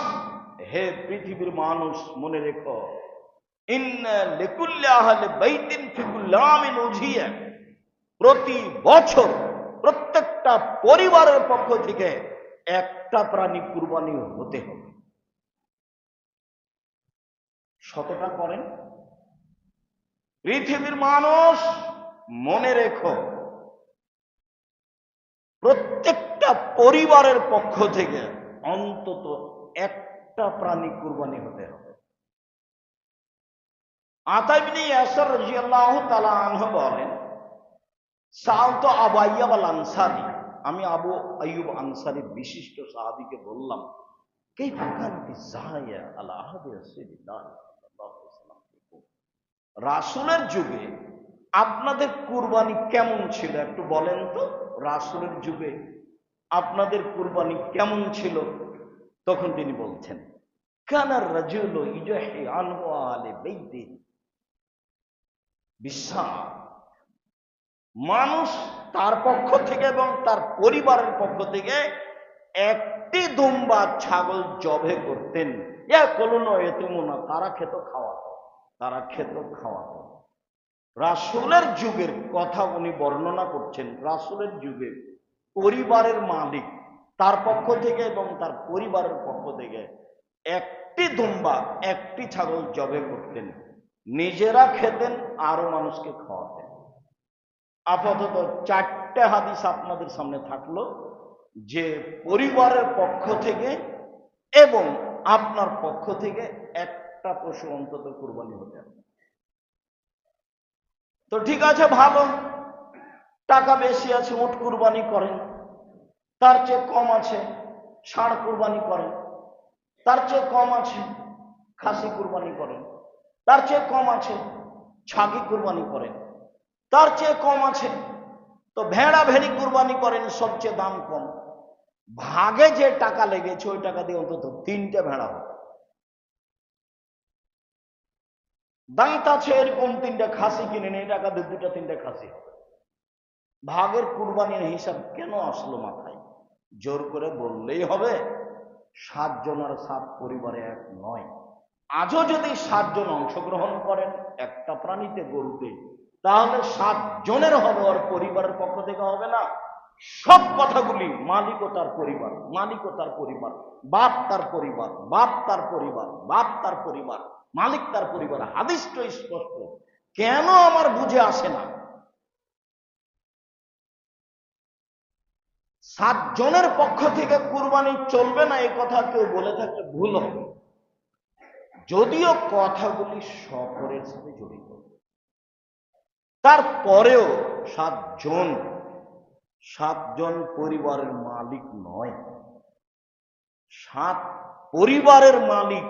হে পৃথিবীর মানুষ, মনে রেখো, ইন্না লিকুল্লি আহলি বাইতিন ফি কুল্লি আমিন উযিয়া, প্রতি বছর প্রত্যেকটা পরিবারের পক্ষ থেকে একটা প্রাণী কুরবানি হতে হবে। শতটা করেন? পৃথিবীর মানুষ মনে রেখো, প্রত্যেকটা পরিবারের পক্ষ থেকে অন্তত একটা প্রাণী কুরবানি হতে হবে। আতা ইবনে ইয়াসার রাদিয়াল্লাহু তাআলা আনহু বলেন, সাআলতু আবু আইয়ুব আল আনসারী, আমি আবু আইয়ুব আনসারী বিশিষ্ট সাহাবীকে বললাম, কাইফা কানাত যায়া আলা আহদি রাসূলিল্লাহ সাল্লাল্লাহু আলাইহি ওয়াসাল্লাম, রাসূলের যুগে আপনাদের কুরবানি কেমন ছিল একটু বলেন তো। রাসূলের যুগে আপনাদের কুরবানি কেমন ছিল? তখন তিনি বলছেন, কানার রাজুলু ইজাহি আনহু আলি বাইতি বিশা, মানুষ তার পক্ষ থেকে এবং তার পরিবারের পক্ষ থেকে একটি দুম্বা ছাগল জবে করতেন। তারা খেত খাওয়াতো, তারা খেত খাওয়াতো। রাসূলের যুগের কথা উনি বর্ণনা করছেন। রাসূলের যুগে পরিবারের মালিক তার পক্ষ থেকে এবং তার পরিবারের পক্ষ থেকে একটি দুম্বা, একটি ছাগল জবে করতেন, নিজেরা খেতেন, আরো মানুষকে খাওয়াতেন। আপাতত 4টে হাদিস আপনাদের সামনে থাকলো, যে পরিবারের পক্ষ থেকে এবং আপনার পক্ষ থেকে একটা পশু অন্তত কুরবানি হতে হবে। তো ঠিক আছে, ভালো, টাকা বেশি আছে, উট কুরবানি করেন। তার চেয়ে কম আছে ষাঁড় কুরবানি করেন। তার চেয়ে কম আছে খাসি কুরবানি করেন। তার চেয়ে কম আছে ছাগি কুরবানি করেন। তার চেয়ে কম আছে তো ভেড়া ভেড়ি কুরবানি করেন, সবচেয়ে দাম কম। ভাগে যে টাকা লেগেছে ওই টাকা দিয়ে অন্তত 3টে ভেড়া হবে। দাঁত আছে এরকম 3টে খাসি কিনে নিয়ে টাকা দিয়ে 2টা 3টে খাসি হবে। ভাগের কুরবানির হিসাব কেন আসলো মাথায়? জোর করে বললেই হবে 7 জন আর 7 পরিবারে এক নয়। আজও যদি 7 জন অংশগ্রহণ করেন একটা প্রাণীতে, গরুতে, তাহলে 7 জনের হবে, আর পরিবারের পক্ষ থেকে হবে না। সব কথাগুলি মালিক ও তার পরিবার, মালিক ও তার পরিবার, বাপ তার পরিবার, বাপ তার পরিবার, বাপ তার পরিবার, মালিক তার পরিবার। হাদিস তো স্পষ্ট, কেন আমার বুঝে আসে না? 7 জনের পক্ষ থেকে কুরবানি চলবে না এই কথা কেউ বলে থাকলে ভুল হবে, যদিও কথাগুলি সফরের সাথে জড়িত। তারপরেও 7 জন পরিবারের মালিক নয়, 7 পরিবারের মালিক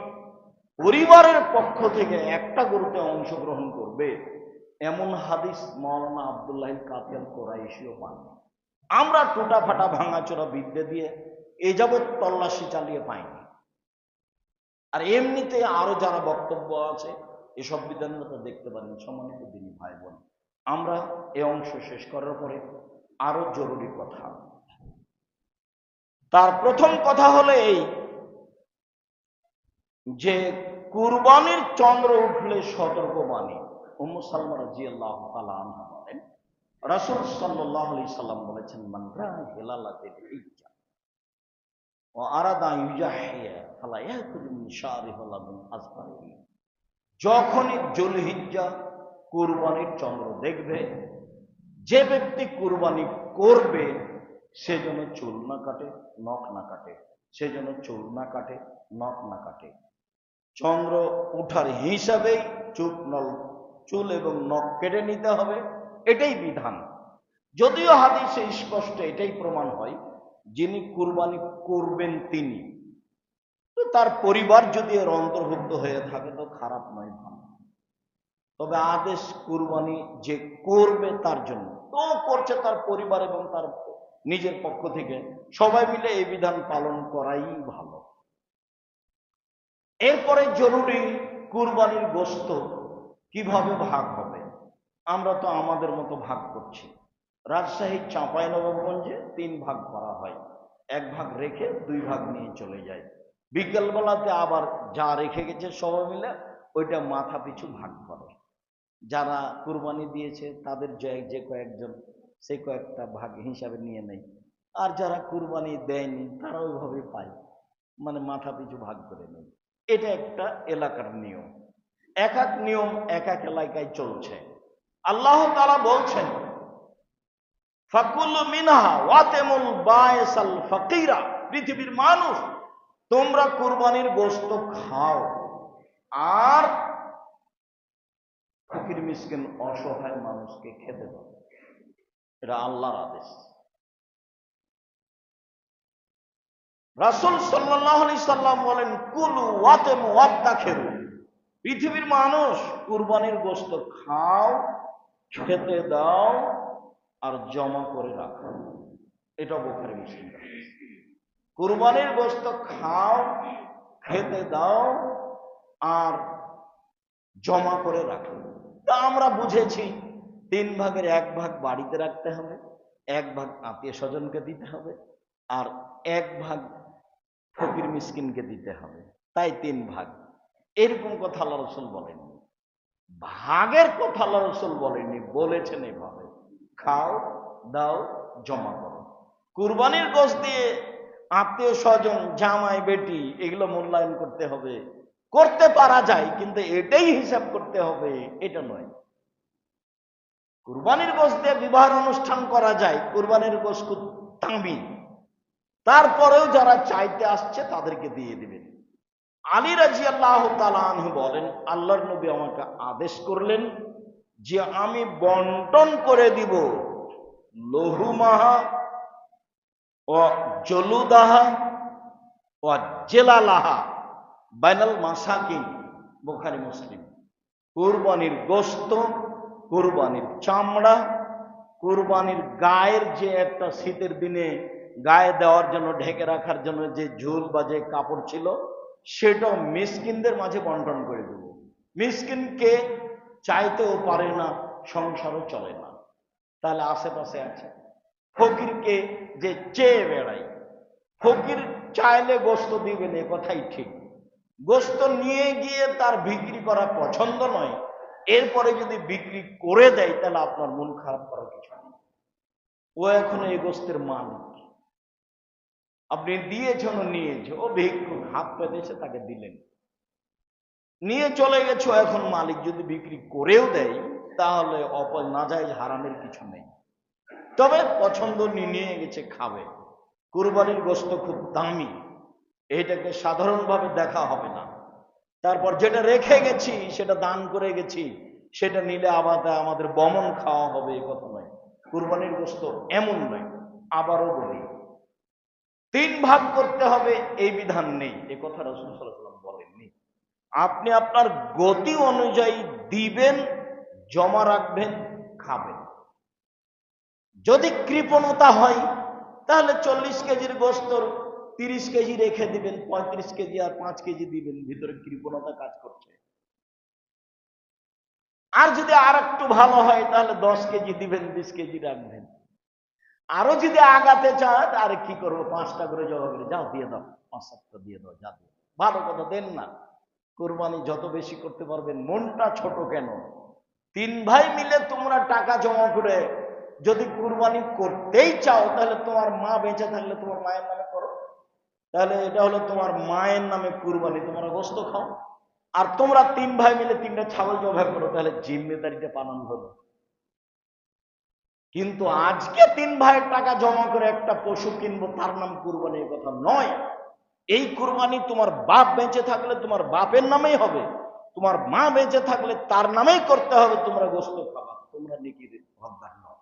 পরিবারের পক্ষ থেকে একটা গরুতে অংশগ্রহণ করবে, এমন হাদিস মাওলানা আব্দুল্লাহ কাতিয়াল কোরাইশিও পাননি। আমরা টুটা ফাটা ভাঙাচোরা বিদ্যে দিয়ে এ যাবৎ তল্লাশি চালিয়ে পাইনি। আর এমনিতে আরো যারা বক্তব্য আছে এসব বিধানটা তো দেখতে পারেন। সম্মানিত দিনী ভাই বোন, আমরা এ অংশ শেষ করার পরে আরো জরুরি কথা। তার প্রথম কথা হলো এই যে কুরবানির চন্দ্র উঠলে সতর্কবাণী। উম্মু সালমা রাদিয়াল্লাহু তাআলা আনহা বলেন, রাসূল সাল্লাল্লাহু আলাইহি সাল্লাম বলেছেন, মান রাআ হিলালা যিল হিজ্জা ওয়া আরাদা ইউজাহিয়া ফালা ইয়াকুল মিন শারিহি ওয়ালা মিন আসফারিহি। যখনই যুলহিজ্জা কুরবানির চন্দ্র দেখবে, যে ব্যক্তি কুরবানি করবে সে যেন চুল না কাটে, নখ না কাটে, সে যেন চুল না কাটে, নখ না কাটে। চন্দ্র উঠার হিসাবেই চুল এবং নখ কেটে নিতে হবে, এটাই বিধান। যদিও হাদিসে স্পষ্ট এটাই প্রমাণ হয়, যিনি কুরবানি করবেন তিনি, তো তার পরিবার যদি এর অন্তর্ভুক্ত হয়ে থাকে তো খারাপ নয়, ভালো। তবে আদেশ কুরবানি যে করবে তার জন্য, তো করছে তার পরিবার এবং তার নিজের পক্ষ থেকে, সবাই মিলে এই বিধান পালন করাই ভালো। এরপরে জরুরি, কুরবানির গোশত কিভাবে ভাগ হবে। আমরা তো আমাদের মতো ভাগ করছি। রাজশাহী চাঁপাইনবাবগঞ্জে 3 ভাগ করা হয়, 1 ভাগ রেখে 2 ভাগ নিয়ে চলে যায়। বিকেলবেলাতে আবার যা রেখে গেছে সবাই মিলে ওইটা মাথা পিছু ভাগ করে। যারা কুরবানি দিয়েছে তাদের যে কয়েকজন সেই কয়েকটা ভাগ হিসাবে নিয়ে নেয়, আর যারা কুরবানি দেয়নি তারা ওইভাবে পায়, মানে মাথা পিছু ভাগ করে নেয়। এটা একটা এলাকার নিয়ম, এক এক নিয়ম এক এক এলাকায় চলছে। আল্লাহ তাআলা বলছেন, ফাকুলু মিনহা ওয়াতামুল বায়সাল ফাকিরা, পৃথিবীর মানুষ তোমরা কুরবানির গোশত খাও আর ফকির মিসকিন অসহায় মানুষকে খেতে দাও। এটা আল্লাহর আদেশ। রাসূল সাল্লাল্লাহু আলাইহি সাল্লাম বলেন, কুলু ওয়াতামু ওয়াদাখিরু, পৃথিবীর মানুষ কুরবানির গোশত খাও, খেতে দাও আর জমা করে রাখো। এটা বুখারী মুসলিম। কুরবানির গোশত খাও, খেতে দাও আর জমা করে রাখো। তা আমরা বুঝেছি 3 ভাগের 1 ভাগ বাড়িতে রাখতে হবে, 1 ভাগ আত্মীয় স্বজনকে দিতে হবে, আর 1 ভাগ ফকির মিসকিনকে দিতে হবে। তাই 3 ভাগ। এরকম কথা আল্লাহ রাসূল বলেননি, ভাগের কথা আল্লাহ রাসূল বলেননি, বলেছেন এভাবে, খাও, দাও, জমা করো। কুরবানির গোশত দিয়ে আত্মীয় স্বজন, জামাই বেটি এগুলো মূল্যায়ন করতে হবে, করতে পারা যায়, কিন্তু এটাই হিসাব করতে হবে এটা নয়। কুরবানির গোশত দিয়ে বিবাহ অনুষ্ঠান করা যায়, কুরবানির গোশত খুব দামি, তারপরেও যারা চাইতে আসছে তাদেরকে দিয়ে দিবেন। আলী রাদিয়াল্লাহু তাআলা আনহু বলেন, আল্লাহর নবী আমাকে আদেশ করলেন যে আমি বন্টন করে দিব লহুমাহা ও জলুদাহা ও জেলালাহা বাইনাল মাসাকিন। বুখারী মুসলিম। কুরবানির গোশত, কুরবানির চামড়া, কুরবানির গায়ের যে একটা শীতের দিনে গায়ে দেওয়ার জন্য, ঢেকে রাখার জন্য যে ঝুল বা যে কাপড় ছিল, সেটাও মিসকিনদের মাঝে বন্টন করে দেব। মিসকিনকে চাইতেও পারে না, সংসারও চলে না, তাহলে আশেপাশে আছে। ফকিরকে যে চেয়ে বেড়ায়, ফকির চাইলে গোশত দিবেন, এ কথাই ঠিক। গোশত নিয়ে গিয়ে তার বিক্রি করা পছন্দ নয়, এরপরে যদি বিক্রি করে দেয় তাহলে আপনার মন খারাপ করার কিছু নেই। ও এখন এই গোশতের মালিক, আপনি দিয়েছেন, নিয়েছে, ও ভিক্ষুক, হাত পেতেছে, তাকে দিলেন, নিয়ে চলে গেছো, এখন মালিক। যদি বিক্রি করেও দেয় তাহলে নাজায়েজ হারামের কিছু নেই, তবে পছন্দ নিয়ে গেছে, খাবে। কুরবানির গোশত খুব দামি, এটাকে সাধারণভাবে দেখা হবে না। তারপর যেটা রেখে গেছি, সেটা দান করে গেছি, সেটা নিলে আবার আমাদের বমন খাওয়া হবে, এ কথা নয়। কুরবানির গোশত এমন নয়। আবারও বলি, 3 ভাগ করতে হবে এই বিধান নেই, এ কথা রাসূল সাল্লাল্লাহু আলাইহি ওয়াসাল্লাম বলেননি। আপনি আপনার গতি অনুযায়ী দিবেন, জমা রাখবেন, খাবেন। যদি কৃপণতা হয় তাহলে 40 কেজির গোস্ত 30 কেজি রেখে দিবেন, 35 কেজি আর 5 কেজি দিবেন, ভিতরে কৃপণতা কাজ করছে। আর যদি আর একটু ভালো হয় তাহলে 10 কেজি দিবেন, 20 কেজি রাখবেন। আরো যদি আগাতে চান, আর কি করবো, 5টা করে জমা করে যাও দিয়ে দাও, 5-7টা দিয়ে দাও, যা দিয়ে ভালো কথা দেন না। কোরবানি যত বেশি করতে পারবেন। মনটা ছোট কেন? 3 ভাই মিলে তোমরা টাকা জমা করে যদি কুরবানি করতেই চাও, তাহলে তোমার মা বেঁচে থাকলে তোমার মায়ের নামে করো। তাহলে এটা হলো তোমার মায়ের নামে কুরবানি, তোমরা গোস্ত খাও। আর তোমরা 3 ভাই মিলে 3টা ছাগল জবাই করো, তাহলে জিম্মেদারিটা পালন হলো। কিন্তু আজকে 3 ভাইয়ের টাকা জমা করে একটা পশু কিনবো, তার নাম কুরবানি, এই কথা নয়। এই কুরবানি তোমার বাপ বেঁচে থাকলে তোমার বাপের নামেই হবে, তোমার মা বেঁচে থাকলে তার নামেই করতে হবে। তোমরা গোস্ত খাবা, তোমরা নেকির হকদার নও।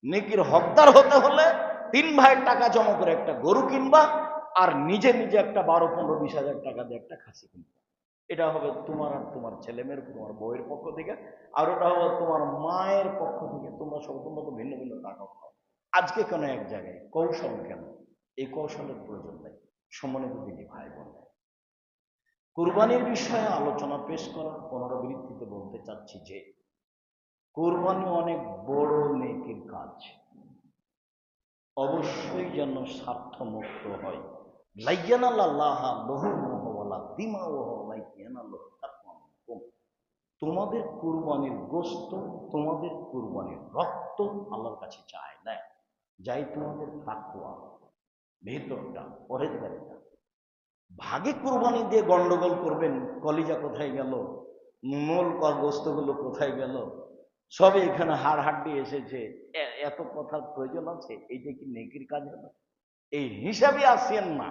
নেকির হকদার হতে হলে 3 ভাইয়ের টাকা জমা করে একটা গরু কিনবা, আর নিজে নিজে একটা 12-15-20 হাজার টাকা দিয়ে একটা খাসি কিনবা। এটা হবে তোমার আর তোমার ছেলেমেয়ের, তোমার বউয়ের পক্ষ থেকে, আর ওটা হবে তোমার মায়ের পক্ষ থেকে। তোমরা সব মতো ভিন্ন ভিন্ন টাকা খাও। আজকে কেন এক জায়গায়? কৌশল কেন? এই কৌশলের প্রয়োজন নেই। সম্মানিত দিদি ভাই বোন, কুরবানির বিষয়ে আলোচনা পেশ করার পুনরাবৃত্তিতে বলতে চাচ্ছি যে কুরবানি অনেক বড় নেকির কাজ। অবশ্যই যেন স্বার্থমুক্ত হয়। তোমাদের কুরবানির গোস্ত, তোমাদের কুরবানির রক্ত আল্লাহর কাছে চায় না, যাই তোমাদের তাকওয়া, ভেতরটা, পরেজগারিটা। ভাগে কুরবানি দিয়ে গন্ডগোল করবেন, কলিজা কোথায় গেল, মূল গোস্তগুলো কোথায় গেল, সবে এখানে হাড় হাড্ডি এসেছে, এত কথার প্রয়োজন আছে? এইটা কি নেকির কাজ হবে? এই হিসাবে আসেন না,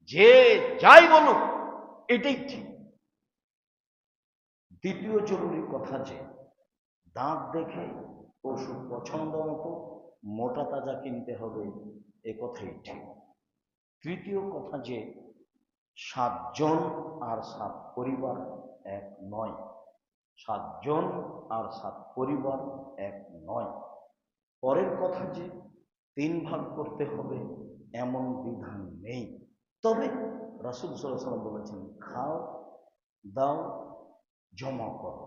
যে যাই বলুক এটাই ঠিক। দ্বিতীয় জরুরি কথা যে দাঁত দেখে পশু পছন্দ মতো মোটা তাজা কিনতে হবে, এ কথাই ঠিক। তৃতীয় কথা যে 7 জন আর 7 পরিবার এক নয়। 7 জন আর 7 পরিবার এক নয়। পরের কথা যে 3 ভাগ করতে হবে এমন বিধান নেই। তবে রাসূল সাল্লাল্লাহু আলাইহি ওয়াসাল্লাম বলেছেন, খাও, দাও, জমা করো।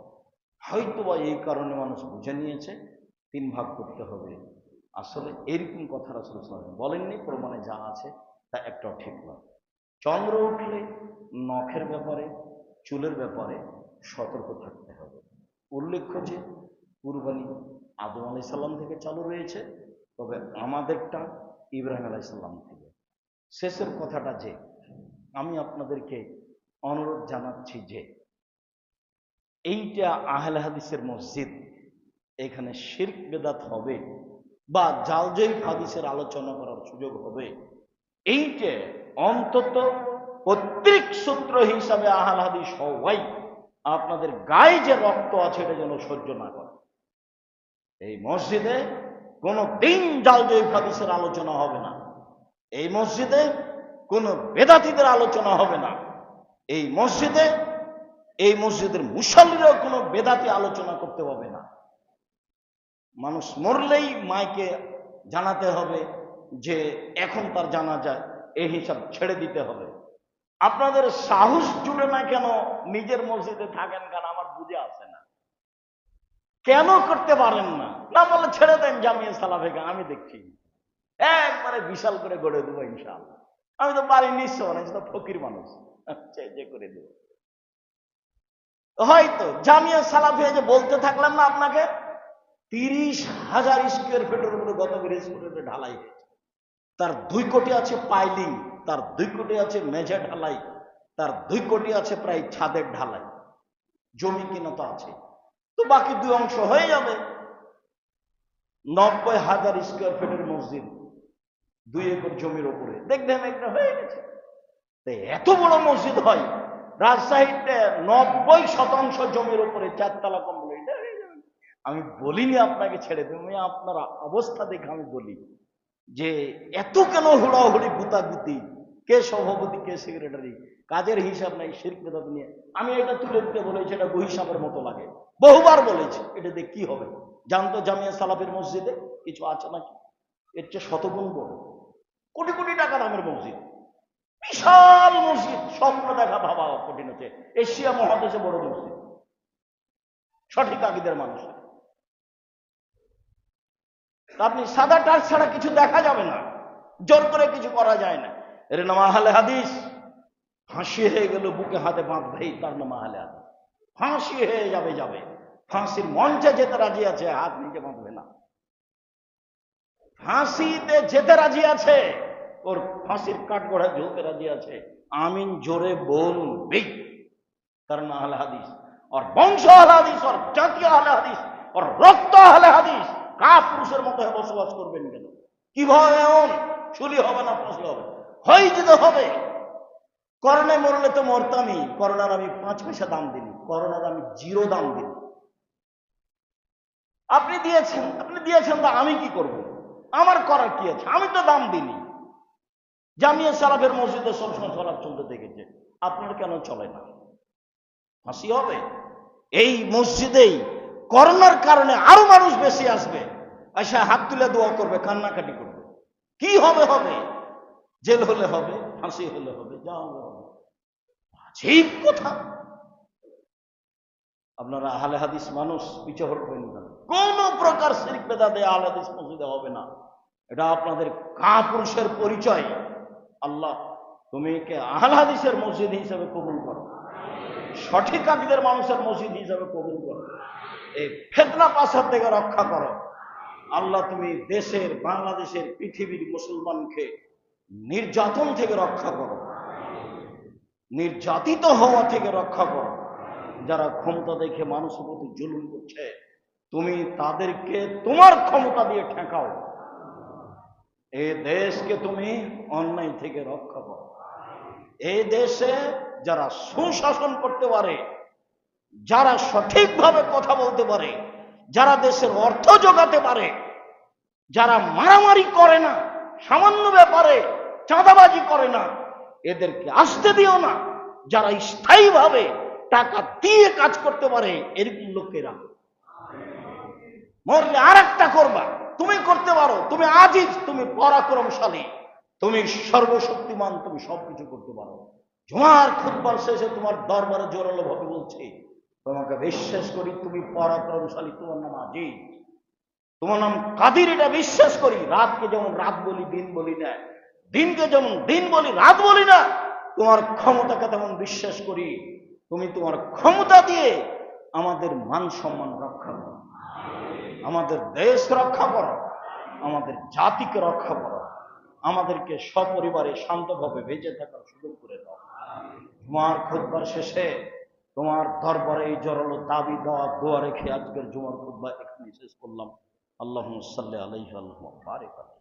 হয়তোবা এই কারণে মানুষ বুঝে নিয়েছে 3 ভাগ করতে হবে। আসলে এরকম কথা রাসূল সাল্লাল্লাহু আলাইহি ওয়াসাল্লাম বলেননি, প্রমাণে যা আছে তা একটাও ঠিক নয়। চন্দ্র উঠলে নখের ব্যাপারে, চুলের ব্যাপারে সতর্ক থাকতে হবে। উল্লেখ্য যে কুরবানি আদম আলাইহিস সালাম থেকে চালু রয়েছে, তবে আমাদেরটা ইব্রাহিম আলাইহিস সালাম থেকে। শেষের কথাটা যে আমি আপনাদেরকে অনুরোধ জানাচ্ছি যে এইটা আহলে হাদিসের মসজিদ, এখানে শিরক বেদাত হবে বা জালজয়ী হাদিসের আলোচনা করার সুযোগ হবে, এইটা অন্তত পৈতৃক সূত্র হিসাবে আহলে হাদিস সবাই আপনাদের গায়ে যে রক্ত আছে এটা যেন সহ্য না করে। এই মসজিদে কোনো দিন জালজয়ী হাদিসের আলোচনা হবে না। এই মসজিদে কোনো বেদাতীদের আলোচনা হবে না। এই মসজিদে, এই মসজিদের মুসল্লিরাও কোনো বেদাতি আলোচনা করতে হবে না। মানুষ মরলেই মাইকে জানাতে হবে যে এখন তার জানাজা, এই হিসাব ছেড়ে দিতে হবে। আপনাদের সাহস জুড়ে না কেন নিজের মসজিদে থাকেন কেন, আমার বুঝে আসে না। কেন করতে পারেন না? না বলে ছেড়ে দেন জামিয়া সালাফিকে, আমি দেখছি একবারে বিশাল করে গড়ে দেবো ইনশাআল্লাহ। আমি তো পারি নিঃস্ব, মানে তো ফকির মানুষ, যে করে দেবো। হয়তো জামিয়া সালাফিয়া যে বলতে থাকলাম না আপনাকে, 30,000 স্কোয়ার ফিটের উপরে গত বৃহস্পতিবার ঢালাই হয়েছে। তার 2 কোটি আছে পাইলিং, তার 2 কোটি আছে মেঝে ঢালাই, তার 2 কোটি আছে প্রায় ছাদের ঢালাই। জমি কিনা তো আছে, তো বাকি 2 অংশ হয়ে যাবে। 90,000 স্কোয়ার ফিটের মসজিদ 2 একর জমির উপরে, দেখবেন একটা হয়ে গেছে। এত বড় মসজিদ হয় রাজশাহীতে 90% জমির উপরে 4 তলা কমপ্লিট হয়ে যাবে। আমি বলিনি আপনাকে ছেড়ে দেব, আপনার অবস্থা দেখে আমি বলি যে এত কেন হুড়াহুড়ি গুতাগুতি, কে সভাপতি, কে সেক্রেটারি, কাজের হিসাব নাই, শিরক বিদআত নিয়ে। আমি এটা তুলে দিতে বলেছি, এটা বহিসাবের মতো লাগে, বহুবার বলেছি। এটা দিয়ে কি হবে? জানতো জামিয়া সালাফির মসজিদে কিছু আছে নাকি? এর চেয়ে শতগুণ বড়, কোটি কোটি টাকা দামের মসজিদ, বিশাল মসজিদ, স্বপ্ন দেখা ভাবা কঠিন হচ্ছে। এশিয়া মহাদেশে বড় মসজিদ, সঠিক আকীদার মানুষ। আপনি সাদা টাচ ছাড়া কিছু দেখা যাবে না, জোর করে কিছু করা যায় না। এর নাম আহলে হাদিস। ফাঁসি হয়ে গেল, বুকে হাতে বাঁধবেই, তার নাম আহলে হাদিস। ফাঁসি হয়ে যাবে যাবে, ফাঁসির মঞ্চে যেতে রাজি আছে, হাত নিজে বাঁধবে না। ফাঁসিতে যেতে রাজি আছে, ওর ফাঁসির কাঠগড়ায় ঝুলতে রাজি আছে, আমিন জোরে বলবেই, তার নাম আহলে হাদিস। আর বংশ আহলে হাদিস, আর জাতীয় আহলে হাদিস, আর রক্ত আহলে হাদিস। কাপুরুষের মতো বসবাস করবেন কেন? কিভাবে এমন? চুলি হবে না, ফাঁসি হবে, হয়ে যেতে হবে। করোনায় মরলে তো মরতামই, করোনার আমি 5 পয়সা দাম দিনি, করোনার আমি 0 দাম দিনি। আপনি দিয়েছেন তা আমি কি করব? আমার করার কি আছে? আমি তো দাম দিনি। জামিয়া সালাফের মসজিদে সবসময় সালাত চলতে দেখেছে, আপনার কেন চলে না? ফাঁসি হবে। এই মসজিদেই করোনার কারণে আরো মানুষ বেশি আসবে, আচ্ছা হাত তুলে দোয়া করবে, কান্নাকাটি করবে। কি হবে? হবে জেল হলে হবে, ফাঁসি হলে হবে, যা হবে হবে। ঠিক কথা। আপনারা আহলে হাদিস মানুষ, পিছু হটবেন না। কোন প্রকার শিরক বিদআতে আহলে হাদিস মসজিদে হবে না। এটা আপনাদের কাপুরুষের পরিচয়। আল্লাহ তুমি কে আহলে হাদিসের মসজিদ হিসেবে কবুল করো, সঠিক আকীদার মানুষের মসজিদ হিসেবে কবুল করো, এই ফিতনা ফাসাদ থেকে রক্ষা করো। আল্লাহ তুমি দেশের, বাংলাদেশের, পৃথিবীর মুসলমানকে নির্যাতন থেকে রক্ষা করো, নির্যাতিত হওয়া থেকে রক্ষা করো। যারা ক্ষমতা দেখে মানুষের প্রতি জুলুম করছে, তুমি তাদেরকে তোমার ক্ষমতা দিয়ে ঠেকাও। এই দেশকে তুমি অন্যায় থেকে রক্ষা করো। এই দেশে যারা সুশাসন করতে পারে, যারা সঠিকভাবে কথা বলতে পারে, যারা দেশের অর্থ জোগাতে পারে, যারা মারামারি করে না, সামান্য ব্যাপারে চাঁদাবাজি করে না, এদেরকে আসতে দিও না। যারা স্থায়ীভাবে টাকা দিয়ে কাজ করতে পারে, এরকম লোকেরা মরলে আর একটা করবা। তুমি করতে পারো, তুমি আজিজ, তুমি পরাক্রমশালী, তুমি সর্বশক্তিমান, তুমি সবকিছু করতে পারো। জুমার খুতবার শেষে তোমার দরবারে জোরালো ভাবে বলছি, তোমাকে বিশ্বাস করি তুমি পরাক্রমশালী, তোমার নাম আজিজ, তোমার নাম কাদির, এটা বিশ্বাস করি। রাতকে যেমন রাত বলি, দিন বলি না, দিনকে যেমন দিন বলি, রাত বলি না। তোমার ক্ষমতাকে তেমন বিশ্বাস করি। তুমি তোমার ক্ষমতা দিয়ে আমাদের মান সম্মান রক্ষা করো, আমাদের দেশ রক্ষা করো, আমাদের জাতিকে রক্ষা করো, আমাদেরকে সপরিবারে শান্তভাবে বেঁচে থাকার সুযোগ করে দাও। জুমার খুতবার শেষে তোমার দরবারে এই জোরালো দাবি দেওয়া দোয়া রেখে আজকের জুমার খুতবা এখানে শেষ করলাম। আল্লাহুম্মা সাল্লি আলাইহি ওয়া বারিক আলাইহি।